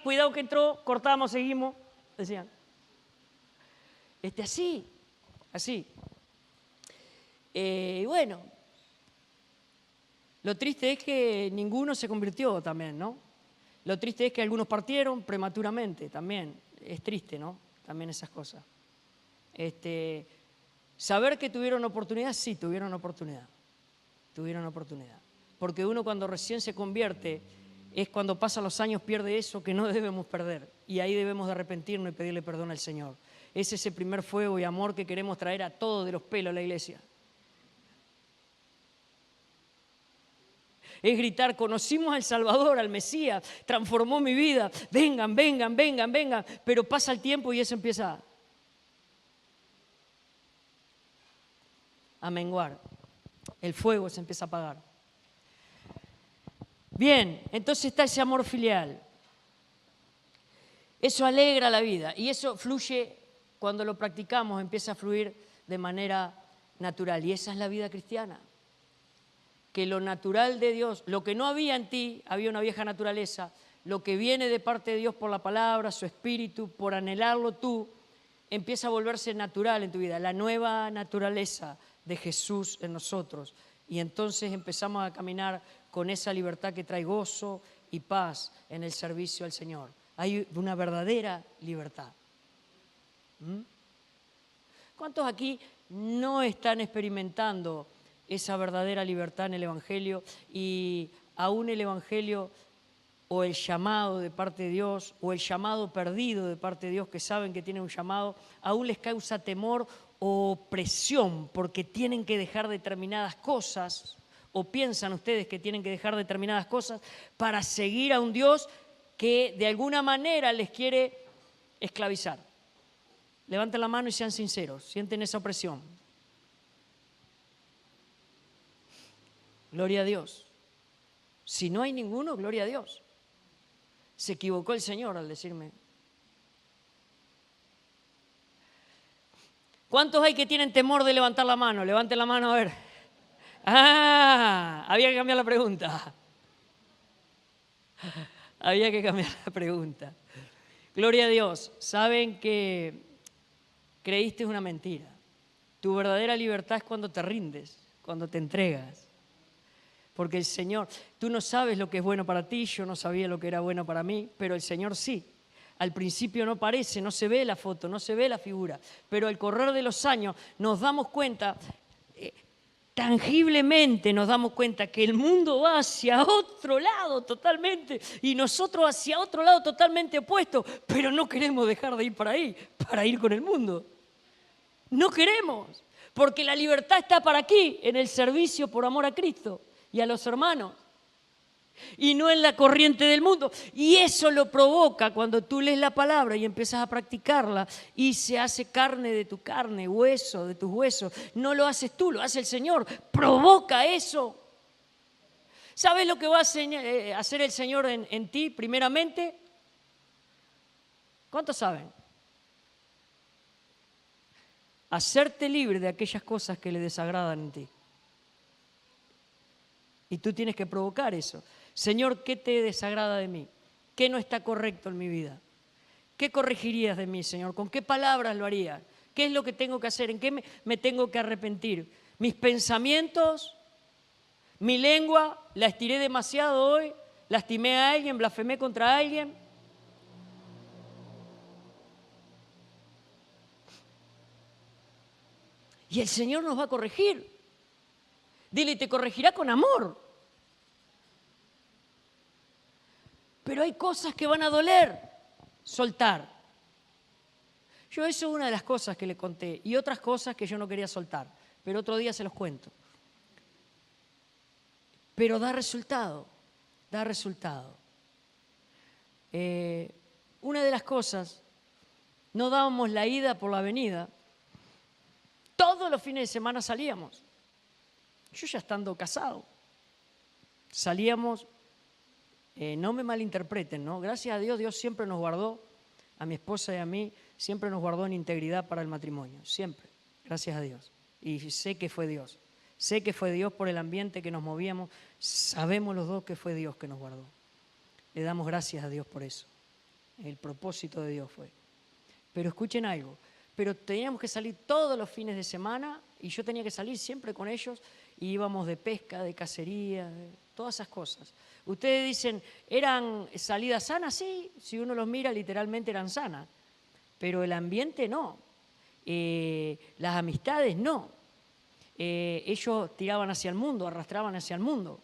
cuidado que entró, cortamos, seguimos, decían. Así. Y bueno, lo triste es que ninguno se convirtió también, ¿no? Lo triste es que algunos partieron prematuramente también. Es triste, ¿no? También esas cosas. Saber que tuvieron oportunidad, sí, tuvieron oportunidad. Porque uno cuando recién se convierte, es cuando pasan los años, pierde eso que no debemos perder. Y ahí debemos de arrepentirnos y pedirle perdón al Señor. Es ese primer fuego y amor que queremos traer a todos de los pelos a la iglesia. Es gritar, conocimos al Salvador, al Mesías, transformó mi vida, vengan. Pero pasa el tiempo y eso empieza a menguar. el fuego se empieza a apagar. Bien, entonces está ese amor filial. Eso alegra la vida y eso fluye, cuando lo practicamos, empieza a fluir de manera natural. Y esa es la vida cristiana. Que lo natural de Dios, lo que no había en ti, había una vieja naturaleza, lo que viene de parte de Dios por la palabra, su espíritu, por anhelarlo tú, empieza a volverse natural en tu vida, la nueva naturaleza de Jesús en nosotros. Y entonces empezamos a caminar con esa libertad que trae gozo y paz en el servicio al Señor. Hay una verdadera libertad. ¿Cuántos aquí no están experimentando esa verdadera libertad en el Evangelio? Y aún el Evangelio, o el llamado de parte de Dios, o el llamado perdido de parte de Dios, que saben que tienen un llamado, aún les causa temor o presión porque tienen que dejar determinadas cosas, o piensan ustedes que tienen que dejar determinadas cosas para seguir a un Dios que de alguna manera les quiere esclavizar. Levanten la mano y sean sinceros, sienten esa opresión. Gloria a Dios. Si no hay ninguno, gloria a Dios. Se equivocó el Señor al decirme. ¿Cuántos hay que tienen temor de levantar la mano? Levanten la mano a ver. Había que cambiar la pregunta. Había que cambiar la pregunta. Gloria a Dios. Saben que creíste una mentira. Tu verdadera libertad es cuando te rindes, cuando te entregas. Porque el Señor, tú no sabes lo que es bueno para ti, yo no sabía lo que era bueno para mí, pero el Señor sí. Al principio no parece, no se ve la foto, no se ve la figura, pero al correr de los años nos damos cuenta, tangiblemente nos damos cuenta que el mundo va hacia otro lado totalmente y nosotros hacia otro lado totalmente opuesto, pero no queremos dejar de ir para ahí, para ir con el mundo. No queremos, porque la libertad está para aquí, en el servicio por amor a Cristo y a los hermanos, y no en la corriente del mundo. Y eso lo provoca cuando tú lees la palabra y empiezas a practicarla y se hace carne de tu carne, hueso de tus huesos. No lo haces tú, lo hace el Señor. Provoca eso. ¿Sabes lo que va a hacer el Señor en ti primeramente? ¿Cuántos saben? Hacerte libre de aquellas cosas que le desagradan en ti. Y tú tienes que provocar eso. Señor, ¿qué te desagrada de mí? ¿Qué no está correcto en mi vida? ¿Qué corregirías de mí, Señor? ¿Con qué palabras lo harías? ¿Qué es lo que tengo que hacer? ¿En qué me tengo que arrepentir? ¿Mis pensamientos? ¿Mi lengua? ¿La estiré demasiado hoy? ¿Lastimé a alguien? ¿Blasfemé contra alguien? Y el Señor nos va a corregir. Dile, te corregirá con amor. Pero hay cosas que van a doler soltar. Eso es una de las cosas que le conté y otras cosas que yo no quería soltar, pero otro día se los cuento. Pero da resultado, da resultado. Una de las cosas, no dábamos la ida por la venida. Todos los fines de semana salíamos. Yo ya estando casado, salíamos, no me malinterpreten, ¿no? Gracias a Dios, Dios siempre nos guardó, a mi esposa y a mí, siempre nos guardó en integridad para el matrimonio, siempre, gracias a Dios. Y sé que fue Dios por el ambiente que nos movíamos, sabemos los dos que fue Dios que nos guardó. Le damos gracias a Dios por eso, el propósito de Dios fue. Pero escuchen algo, pero teníamos que salir todos los fines de semana y yo tenía que salir siempre con ellos y íbamos de pesca, de cacería, de todas esas cosas. Ustedes dicen, ¿eran salidas sanas? Sí, si uno los mira literalmente eran sanas, pero el ambiente no, las amistades no. Ellos tiraban hacia el mundo, arrastraban hacia el mundo,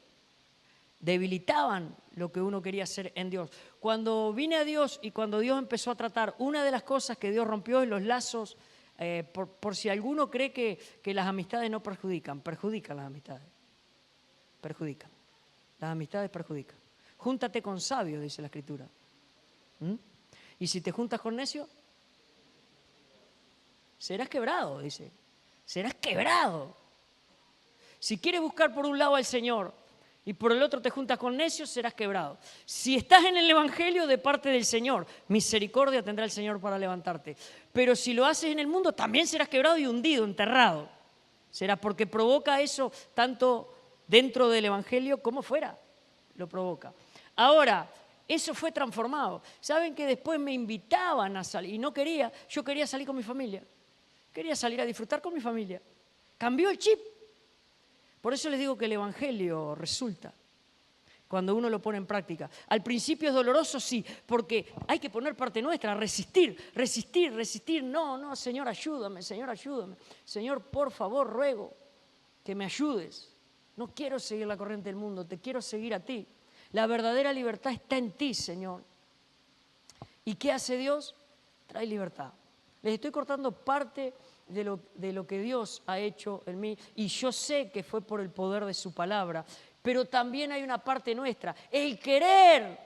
debilitaban lo que uno quería hacer en Dios. Cuando vine a Dios y cuando Dios empezó a tratar, una de las cosas que Dios rompió es los lazos, por si alguno cree que las amistades no perjudican las amistades, perjudican, las amistades perjudican. Júntate con sabios, dice la Escritura. Y si te juntas con necios, serás quebrado, dice, serás quebrado. Si quieres buscar por un lado al Señor y por el otro te juntas con necios, serás quebrado. Si estás en el Evangelio de parte del Señor, misericordia tendrá el Señor para levantarte. Pero si lo haces en el mundo, también serás quebrado y hundido, enterrado. Será porque provoca eso tanto dentro del Evangelio como fuera. Lo provoca. Ahora, eso fue transformado. ¿Saben que después me invitaban a salir? Y no quería, yo quería salir con mi familia. Quería salir a disfrutar con mi familia. Cambió el chip. Por eso les digo que el Evangelio resulta cuando uno lo pone en práctica. Al principio es doloroso, sí, porque hay que poner parte nuestra, resistir, resistir, resistir. No, Señor, ayúdame, Señor, ayúdame. Señor, por favor, ruego que me ayudes. No quiero seguir la corriente del mundo, te quiero seguir a ti. La verdadera libertad está en ti, Señor. ¿Y qué hace Dios? Trae libertad. Les estoy cortando parte de lo que Dios ha hecho en mí y yo sé que fue por el poder de su palabra, pero también hay una parte nuestra, el querer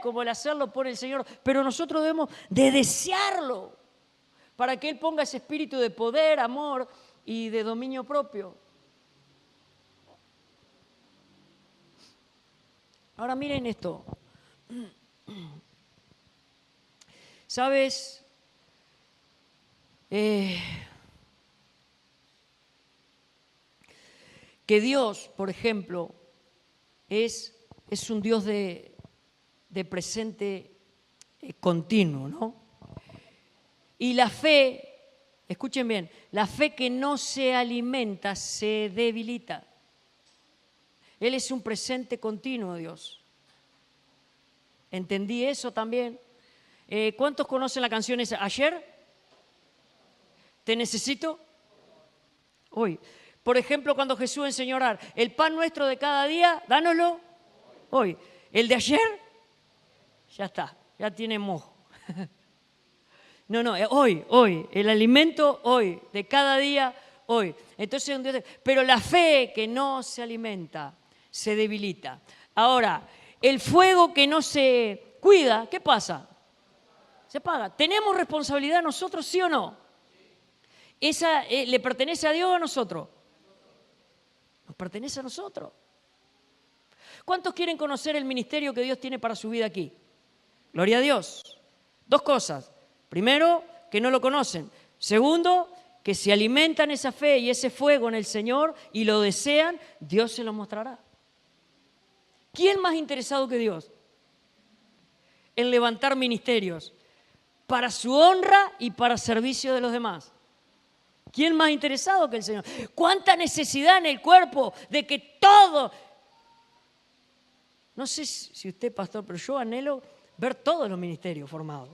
como el hacerlo por el Señor, pero nosotros debemos de desearlo para que Él ponga ese espíritu de poder, amor y de dominio propio. Ahora miren esto. ¿Sabes? Que Dios, por ejemplo, es un Dios de presente continuo, ¿no? Y la fe, escuchen bien, la fe que no se alimenta se debilita. Él es un presente continuo, Dios. ¿Entendí eso también? ¿Cuántos conocen la canción esa? ¿Ayer? ¿Te necesito? Hoy. Por ejemplo, cuando Jesús enseñó a orar, el pan nuestro de cada día, dánoslo hoy. El de ayer, ya está, ya tiene mojo. No, hoy, el alimento hoy, de cada día hoy. Entonces, pero la fe que no se alimenta se debilita. Ahora, el fuego que no se cuida, ¿qué pasa? Se apaga. ¿Tenemos responsabilidad nosotros, sí o no? ¿Esa le pertenece a Dios o a nosotros? Nos pertenece a nosotros. ¿Cuántos quieren conocer el ministerio que Dios tiene para su vida aquí? Gloria a Dios. Dos cosas. Primero, que no lo conocen. Segundo, que si alimentan esa fe y ese fuego en el Señor y lo desean, Dios se lo mostrará. ¿Quién más interesado que Dios en levantar ministerios para su honra y para servicio de los demás? ¿Quién más interesado que el Señor? ¿Cuánta necesidad en el cuerpo de que todo... No sé si usted, pastor, pero yo anhelo ver todos los ministerios formados.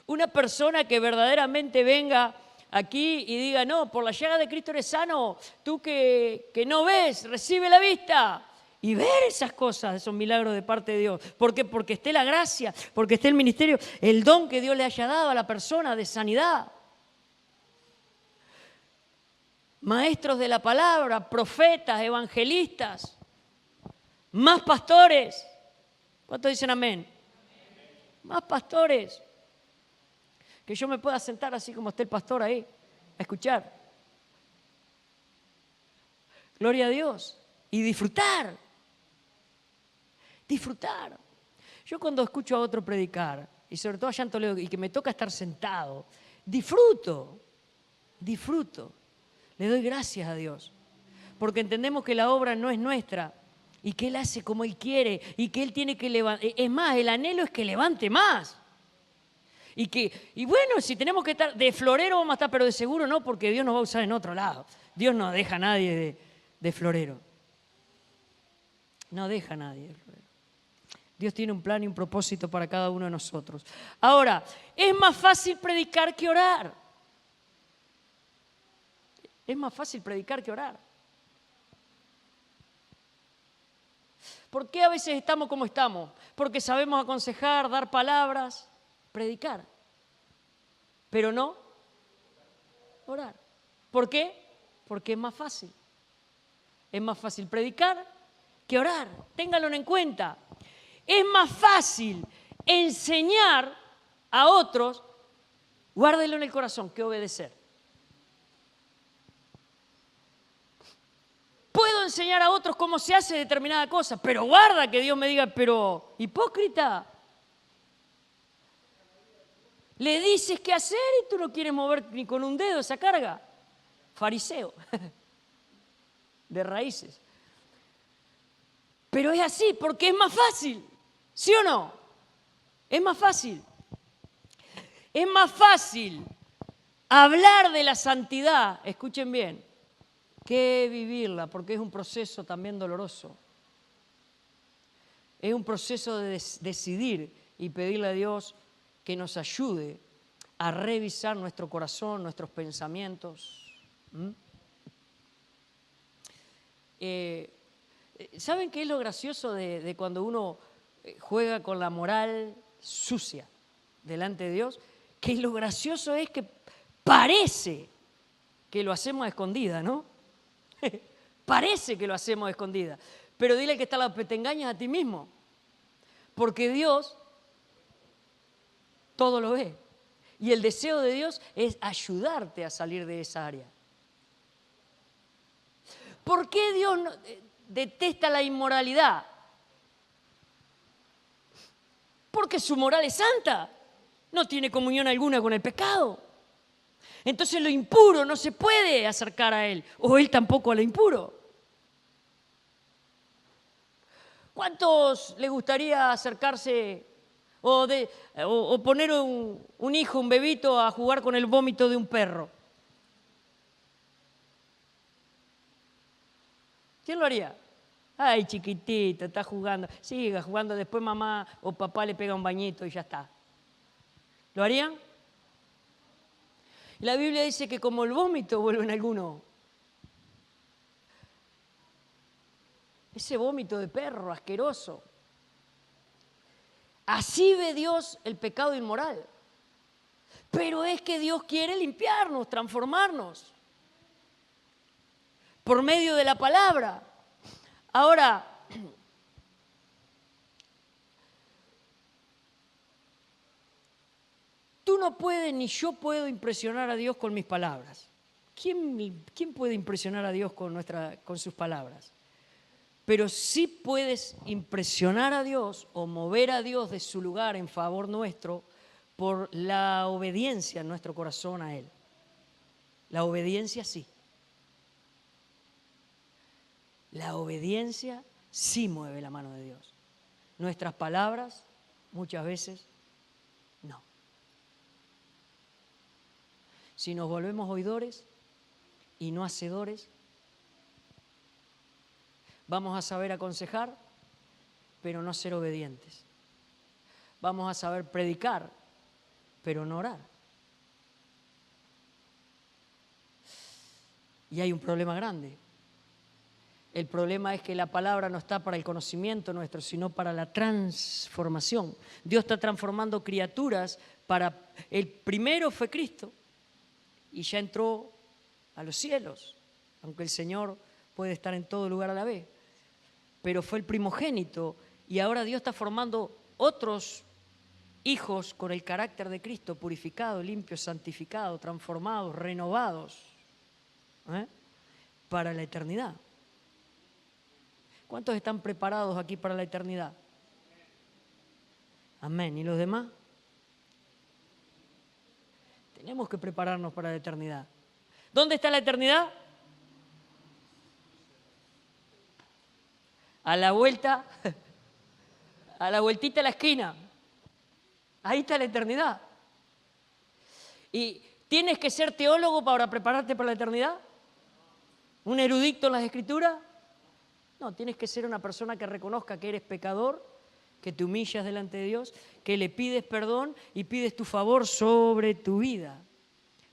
Una persona que verdaderamente venga aquí y diga, no, por la llaga de Cristo eres sano, tú que no ves, recibe la vista. Y ver esas cosas, esos milagros de parte de Dios. ¿Por qué? Porque esté la gracia, porque esté el ministerio, el don que Dios le haya dado a la persona de sanidad. Maestros de la palabra, profetas, evangelistas, más pastores. ¿Cuántos dicen amén? Más pastores. Que yo me pueda sentar así como está el pastor ahí, a escuchar. Gloria a Dios. Y disfrutar. Disfrutar. Yo cuando escucho a otro predicar, y sobre todo allá en Toledo, y que me toca estar sentado, disfruto. Le doy gracias a Dios. Porque entendemos que la obra no es nuestra y que Él hace como Él quiere y que Él tiene que levantar. Es más, el anhelo es que levante más. Y bueno, si tenemos que estar de florero vamos a estar, pero de seguro no, porque Dios nos va a usar en otro lado. Dios no deja a nadie de florero. No deja a nadie de florero. Dios tiene un plan y un propósito para cada uno de nosotros. Ahora, es más fácil predicar que orar. Es más fácil predicar que orar. ¿Por qué a veces estamos como estamos? Porque sabemos aconsejar, dar palabras, predicar, pero no orar. ¿Por qué? Porque es más fácil. Es más fácil predicar que orar. Ténganlo en cuenta. Es más fácil enseñar a otros Guárdelo en el corazón, que obedecer. Puedo enseñar a otros cómo se hace determinada cosa, pero guarda que Dios me diga, pero hipócrita. Le dices qué hacer y tú no quieres mover ni con un dedo esa carga. Fariseo, de raíces. Pero es así, porque es más fácil, ¿sí o no? Es más fácil. Es más fácil hablar de la santidad, escuchen bien, que vivirla, porque es un proceso también doloroso. Es un proceso de decidir y pedirle a Dios que nos ayude a revisar nuestro corazón, nuestros pensamientos. ¿Saben qué es lo gracioso de cuando uno juega con la moral sucia delante de Dios? Que lo gracioso es que parece que lo hacemos a escondida, ¿no? Parece que lo hacemos a escondida. Pero dile al que está al lado, te engañas a ti mismo. Porque Dios todo lo ve. Y el deseo de Dios es ayudarte a salir de esa área. ¿Por qué Dios detesta la inmoralidad? Porque su moral es santa. No tiene comunión alguna con el pecado. Entonces lo impuro no se puede acercar a Él, o Él tampoco a lo impuro. ¿Cuántos les gustaría acercarse o poner un hijo, un bebito, a jugar con el vómito de un perro? ¿Quién lo haría? Ay, chiquitito, está jugando. Siga jugando, después mamá o papá le pega un bañito y ya está. ¿Lo harían? La Biblia dice que como el vómito vuelve en alguno. Ese vómito de perro asqueroso. Así ve Dios el pecado inmoral. Pero es que Dios quiere limpiarnos, transformarnos. Por medio de la palabra. Ahora, tú no puedes ni yo puedo impresionar a Dios con mis palabras. ¿Quién puede impresionar a Dios con sus palabras? Pero sí puedes impresionar a Dios o mover a Dios de su lugar en favor nuestro por la obediencia en nuestro corazón a Él. La obediencia sí. La obediencia sí mueve la mano de Dios. Nuestras palabras muchas veces no. Si nos volvemos oidores y no hacedores, vamos a saber aconsejar, pero no ser obedientes. Vamos a saber predicar, pero no orar. Y hay un problema grande. El problema es que la palabra no está para el conocimiento nuestro, sino para la transformación. Dios está transformando criaturas para... El primero fue Cristo y ya entró a los cielos, aunque el Señor puede estar en todo lugar a la vez. Pero fue el primogénito y ahora Dios está formando otros hijos con el carácter de Cristo, purificados, limpios, santificados, transformados, renovados, para la eternidad. ¿Cuántos están preparados aquí para la eternidad? Amén. ¿Y los demás? Tenemos que prepararnos para la eternidad. ¿Dónde está la eternidad? A la vuelta, a la vueltita de la esquina. Ahí está la eternidad. ¿Y tienes que ser teólogo para prepararte para la eternidad? ¿Un erudito en las Escrituras? No, tienes que ser una persona que reconozca que eres pecador, que te humillas delante de Dios, que le pides perdón y pides tu favor sobre tu vida.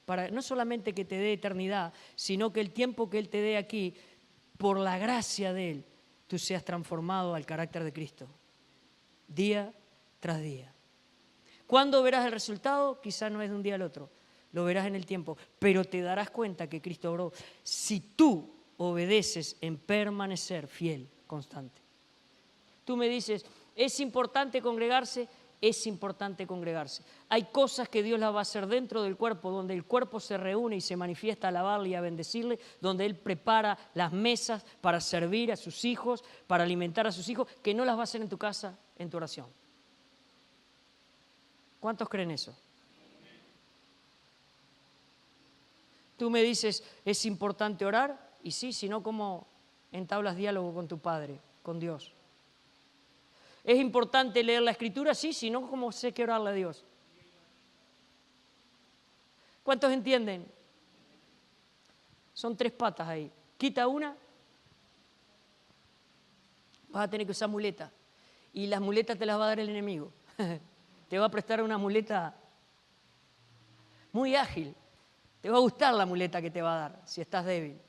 Para no solamente que te dé eternidad, sino que el tiempo que Él te dé aquí, por la gracia de Él, tú seas transformado al carácter de Cristo, día tras día. ¿Cuándo verás el resultado? Quizás no es de un día al otro, lo verás en el tiempo, pero te darás cuenta que Cristo obró. Si tú obedeces en permanecer fiel, constante. Tú me dices, ¿es importante congregarse? es importante congregarse. Hay cosas que Dios las va a hacer dentro del cuerpo, donde el cuerpo se reúne y se manifiesta a alabarle y a bendecirle, donde Él prepara las mesas para servir a sus hijos, para alimentar a sus hijos, que no las va a hacer en tu casa, en tu oración. ¿Cuántos creen eso? Tú me dices, ¿es importante orar? Y sí, si no, ¿cómo entablas diálogo con tu Padre, con Dios? ¿Es importante leer la Escritura? Sí, si no, ¿cómo sé que orarle a Dios? ¿Cuántos entienden? Son 3 patas ahí. Quita una, vas a tener que usar muleta. Y las muletas te las va a dar el enemigo. Te va a prestar una muleta muy ágil. Te va a gustar la muleta que te va a dar si estás débil.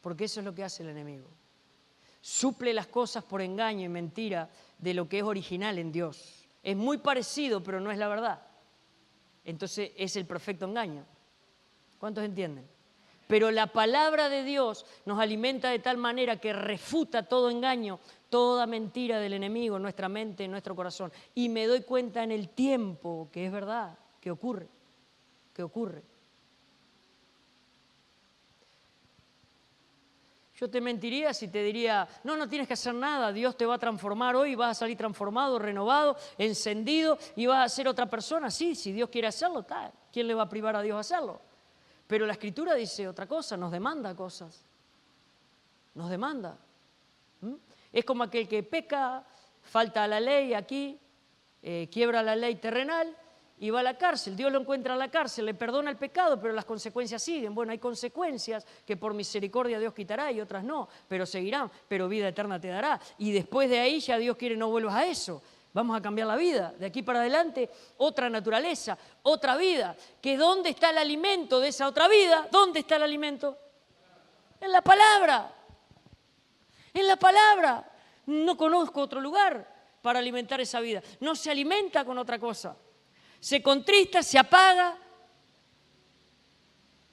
Porque eso es lo que hace el enemigo. Suple las cosas por engaño y mentira de lo que es original en Dios. Es muy parecido, pero no es la verdad. Entonces es el perfecto engaño. ¿Cuántos entienden? Pero la palabra de Dios nos alimenta de tal manera que refuta todo engaño, toda mentira del enemigo en nuestra mente, en nuestro corazón. Y me doy cuenta en el tiempo que es verdad, que ocurre. Yo te mentiría si te diría, no tienes que hacer nada, Dios te va a transformar hoy, vas a salir transformado, renovado, encendido y vas a ser otra persona. Sí, si Dios quiere hacerlo, tal. ¿Quién le va a privar a Dios a hacerlo? Pero la Escritura dice otra cosa, nos demanda cosas. Nos demanda. Es como aquel que peca, falta a la ley aquí, quiebra la ley terrenal y va a la cárcel. Dios lo encuentra en la cárcel, le perdona el pecado, pero las consecuencias siguen. Bueno, hay consecuencias que por misericordia Dios quitará y otras no, pero seguirán, pero vida eterna te dará. Y después de ahí ya Dios quiere no vuelvas a eso. Vamos a cambiar la vida. De aquí para adelante, otra naturaleza, otra vida. ¿Que dónde está el alimento de esa otra vida? ¿Dónde está el alimento? En la palabra. En la palabra. No conozco otro lugar para alimentar esa vida. No se alimenta con otra cosa. Se contrista, se apaga,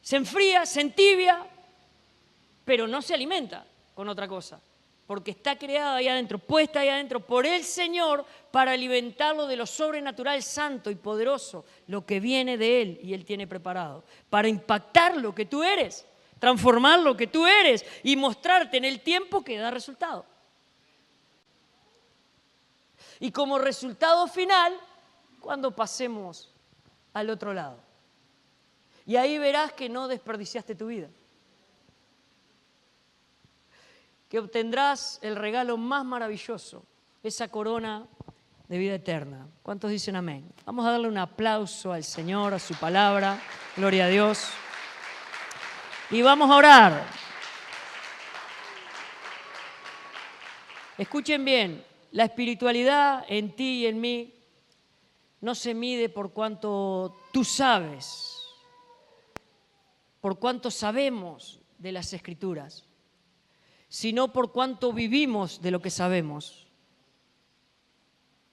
se enfría, se entibia, pero no se alimenta con otra cosa, porque está creada ahí adentro, puesta ahí adentro por el Señor para alimentarlo de lo sobrenatural, santo y poderoso, lo que viene de Él y Él tiene preparado, para impactar lo que tú eres, transformar lo que tú eres y mostrarte en el tiempo que da resultado. Y como resultado final, cuando pasemos al otro lado. Y ahí verás que no desperdiciaste tu vida. Que obtendrás el regalo más maravilloso, esa corona de vida eterna. ¿Cuántos dicen amén? Vamos a darle un aplauso al Señor, a su palabra. Gloria a Dios. Y vamos a orar. Escuchen bien, la espiritualidad en ti y en mí no se mide por cuánto tú sabes, por cuánto sabemos de las Escrituras, sino por cuánto vivimos de lo que sabemos.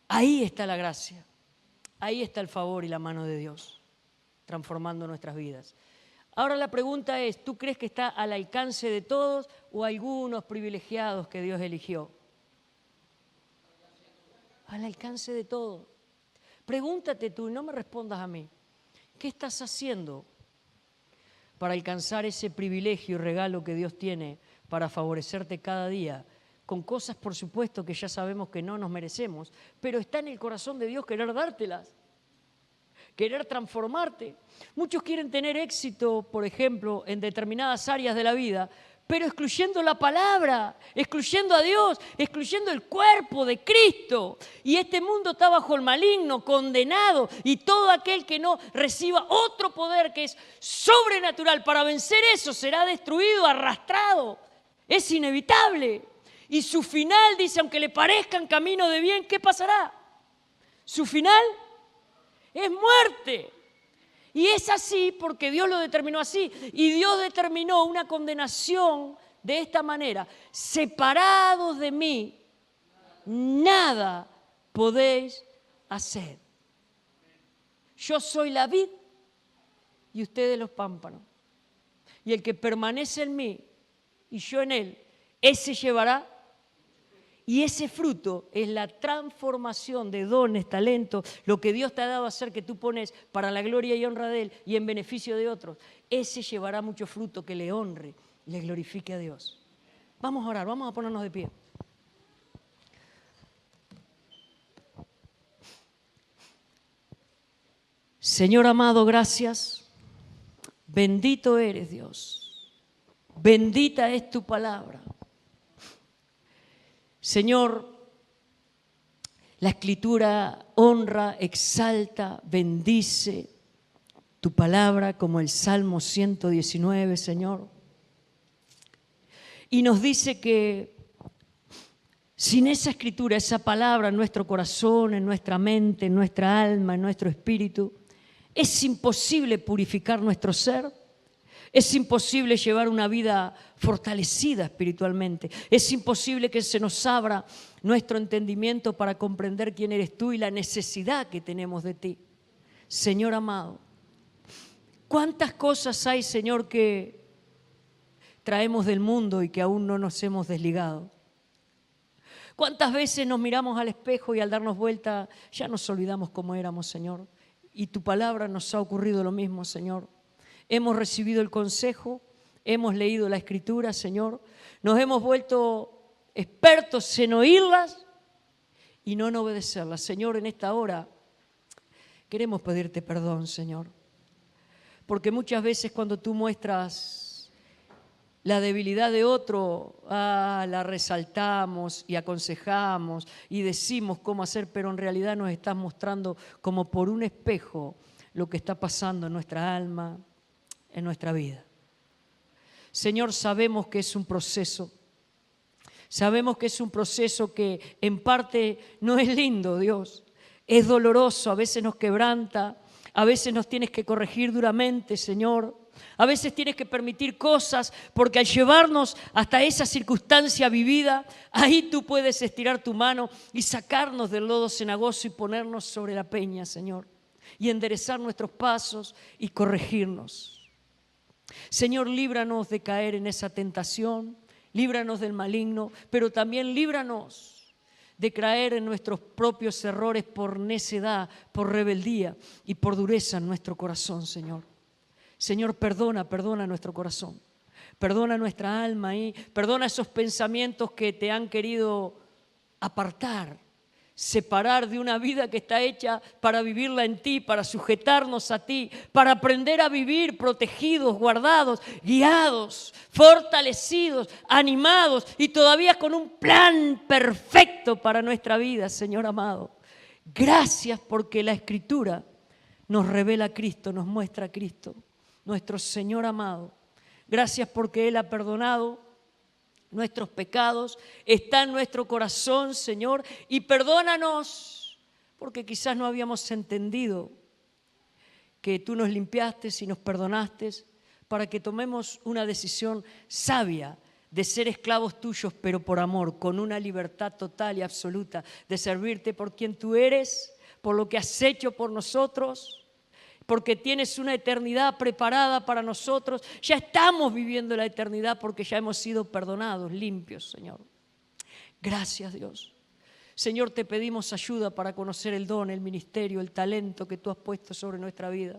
Ahí está la gracia, ahí está el favor y la mano de Dios, transformando nuestras vidas. Ahora la pregunta es, ¿tú crees que está al alcance de todos o algunos privilegiados que Dios eligió? Al alcance de todos. Pregúntate tú y no me respondas a mí. ¿Qué estás haciendo para alcanzar ese privilegio y regalo que Dios tiene para favorecerte cada día? Con cosas, por supuesto, que ya sabemos que no nos merecemos, pero está en el corazón de Dios querer dártelas, querer transformarte. Muchos quieren tener éxito, por ejemplo, en determinadas áreas de la vida, pero excluyendo la palabra, excluyendo a Dios, excluyendo el cuerpo de Cristo. Y este mundo está bajo el maligno, condenado, y todo aquel que no reciba otro poder que es sobrenatural para vencer eso será destruido, arrastrado. Es inevitable. Y su final, dice, aunque le parezcan camino de bien, ¿qué pasará? Su final es muerte. Y es así porque Dios lo determinó así. Y Dios determinó una condenación de esta manera. Separados de mí, nada podéis hacer. Yo soy la vid y ustedes los pámpanos. Y el que permanece en mí y yo en él, ese llevará Y ese fruto es la transformación de dones, talentos, lo que Dios te ha dado a hacer que tú pones para la gloria y honra de Él y en beneficio de otros. Ese llevará mucho fruto que le honre, le glorifique a Dios. Vamos a orar, vamos a ponernos de pie. Señor amado, gracias. Bendito eres, Dios. Bendita es tu palabra. Señor, la Escritura honra, exalta, bendice tu palabra como el Salmo 119, Señor. Y nos dice que sin esa Escritura, esa palabra en nuestro corazón, en nuestra mente, en nuestra alma, en nuestro espíritu, es imposible purificar nuestro ser. Es imposible llevar una vida fortalecida espiritualmente. Es imposible que se nos abra nuestro entendimiento para comprender quién eres tú y la necesidad que tenemos de ti. Señor amado, ¿cuántas cosas hay, Señor, que traemos del mundo y que aún no nos hemos desligado? ¿Cuántas veces nos miramos al espejo y al darnos vuelta ya nos olvidamos cómo éramos, Señor? Y tu palabra nos ha ocurrido lo mismo, Señor. Hemos recibido el consejo, hemos leído la Escritura, Señor. Nos hemos vuelto expertos en oírlas y no en obedecerlas. Señor, en esta hora queremos pedirte perdón, Señor. Porque muchas veces cuando tú muestras la debilidad de otro, la resaltamos y aconsejamos y decimos cómo hacer, pero en realidad nos estás mostrando como por un espejo lo que está pasando en nuestra alma, en nuestra vida. Señor, sabemos que es un proceso. Sabemos que es un proceso que en parte no es lindo, Dios. Es doloroso, a veces nos quebranta, a veces nos tienes que corregir duramente, Señor. A veces tienes que permitir cosas porque al llevarnos hasta esa circunstancia vivida, ahí tú puedes estirar tu mano y sacarnos del lodo cenagoso y ponernos sobre la peña, Señor. Y enderezar nuestros pasos y corregirnos. Señor, líbranos de caer en esa tentación, líbranos del maligno, pero también líbranos de caer en nuestros propios errores por necedad, por rebeldía y por dureza en nuestro corazón, Señor. Señor, perdona nuestro corazón, perdona nuestra alma y perdona esos pensamientos que te han querido apartar, separar de una vida que está hecha para vivirla en ti, para sujetarnos a ti, para aprender a vivir protegidos, guardados, guiados, fortalecidos, animados y todavía con un plan perfecto para nuestra vida, Señor amado. Gracias porque la Escritura nos revela a Cristo, nos muestra a Cristo, nuestro Señor amado. Gracias porque Él ha perdonado nuestros pecados, está en nuestro corazón, Señor, y perdónanos, porque quizás no habíamos entendido que tú nos limpiaste y nos perdonaste para que tomemos una decisión sabia de ser esclavos tuyos, pero por amor, con una libertad total y absoluta, de servirte por quien tú eres, por lo que has hecho por nosotros, porque tienes una eternidad preparada para nosotros. Ya estamos viviendo la eternidad porque ya hemos sido perdonados, limpios, Señor. Gracias, Dios. Señor, te pedimos ayuda para conocer el don, el ministerio, el talento que tú has puesto sobre nuestra vida.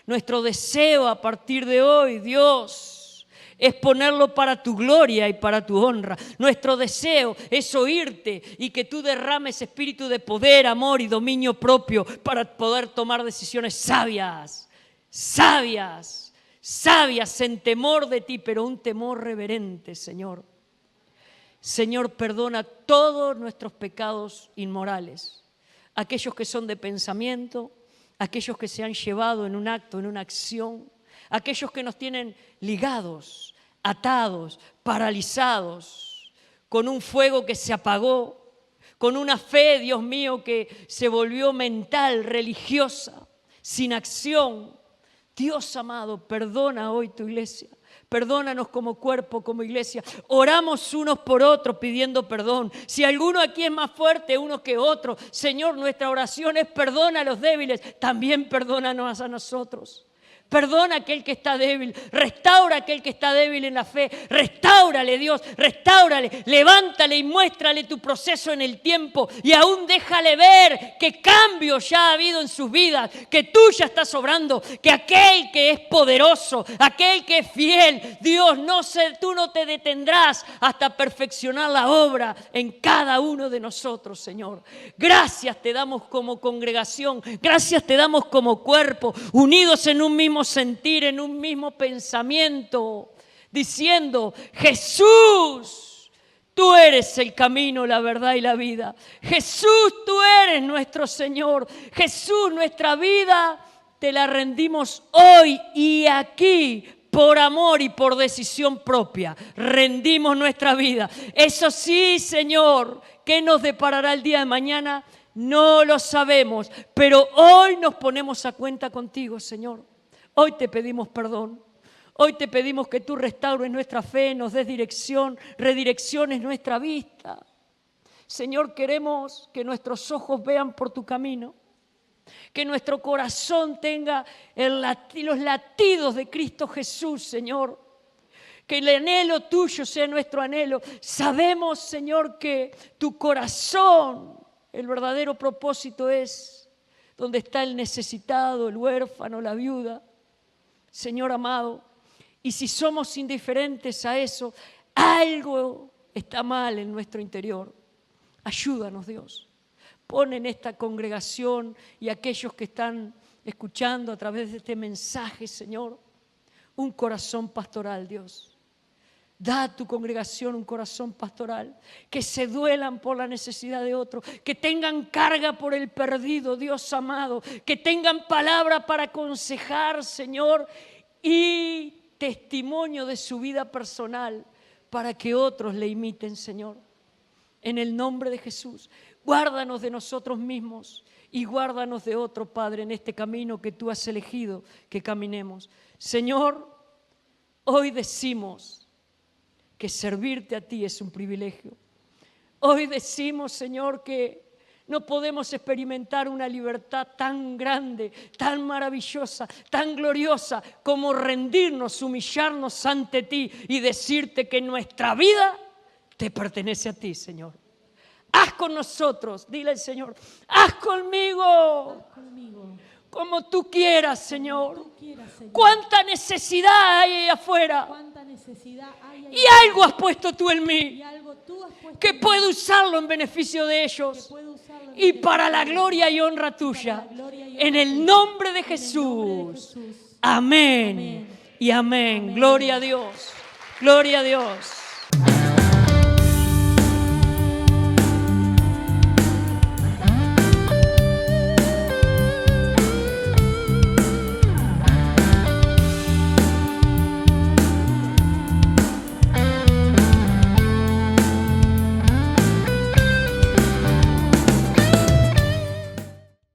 Nuestro deseo a partir de hoy, Dios, es ponerlo para tu gloria y para tu honra. Nuestro deseo es oírte y que tú derrames espíritu de poder, amor y dominio propio para poder tomar decisiones sabias, sabias, sabias en temor de ti, pero un temor reverente, Señor. Señor, perdona todos nuestros pecados inmorales, aquellos que son de pensamiento, aquellos que se han llevado en un acto, en una acción, aquellos que nos tienen ligados, atados, paralizados, con un fuego que se apagó, con una fe, Dios mío, que se volvió mental, religiosa, sin acción. Dios amado, perdona hoy tu iglesia. Perdónanos como cuerpo, como iglesia. Oramos unos por otros pidiendo perdón. Si alguno aquí es más fuerte uno que otro, Señor, nuestra oración es perdona a los débiles, también perdónanos a nosotros. Perdona a aquel que está débil. Restaura a aquel que está débil en la fe. Restáurale, Dios. Restáurale. Levántale y muéstrale tu proceso en el tiempo. Y aún déjale ver qué cambio ya ha habido en sus vidas. Que tú ya estás obrando. Que aquel que es poderoso, aquel que es fiel, Dios, tú no te detendrás hasta perfeccionar la obra en cada uno de nosotros, Señor. Gracias te damos como congregación. Gracias te damos como cuerpo, unidos en un mismo sentir, en un mismo pensamiento, diciendo: Jesús, tú eres el camino, la verdad y la vida. Jesús, tú eres nuestro Señor. Jesús, nuestra vida te la rendimos hoy y aquí, por amor y por decisión propia. Rendimos nuestra vida. Eso sí, Señor, ¿qué nos deparará el día de mañana? No lo sabemos, pero hoy nos ponemos a cuenta contigo, Señor. Hoy te pedimos perdón. Hoy te pedimos que tú restaures nuestra fe, nos des dirección, redirecciones nuestra vista. Señor, queremos que nuestros ojos vean por tu camino, que nuestro corazón tenga los latidos de Cristo Jesús, Señor. Que el anhelo tuyo sea nuestro anhelo. Sabemos, Señor, que tu corazón, el verdadero propósito es donde está el necesitado, el huérfano, la viuda. Señor amado, y si somos indiferentes a eso, algo está mal en nuestro interior. Ayúdanos, Dios. Pon en esta congregación y aquellos que están escuchando a través de este mensaje, Señor, un corazón pastoral, Dios. Da a tu congregación un corazón pastoral, que se duelan por la necesidad de otro, que tengan carga por el perdido, Dios amado, que tengan palabra para aconsejar, Señor, y testimonio de su vida personal para que otros le imiten, Señor. En el nombre de Jesús, guárdanos de nosotros mismos y guárdanos de otro, Padre, en este camino que tú has elegido que caminemos. Señor, hoy decimos que servirte a ti es un privilegio. Hoy decimos, Señor, que no podemos experimentar una libertad tan grande, tan maravillosa, tan gloriosa como rendirnos, humillarnos ante ti y decirte que nuestra vida te pertenece a ti, Señor. Haz con nosotros, dile al Señor, haz conmigo. Como tú quieras, Señor. Cuánta necesidad hay ahí afuera. Y algo has puesto tú en mí, que puedo usarlo en beneficio de ellos y para la gloria y honra tuya. En el nombre de Jesús. Amén y amén. Gloria a Dios. Gloria a Dios.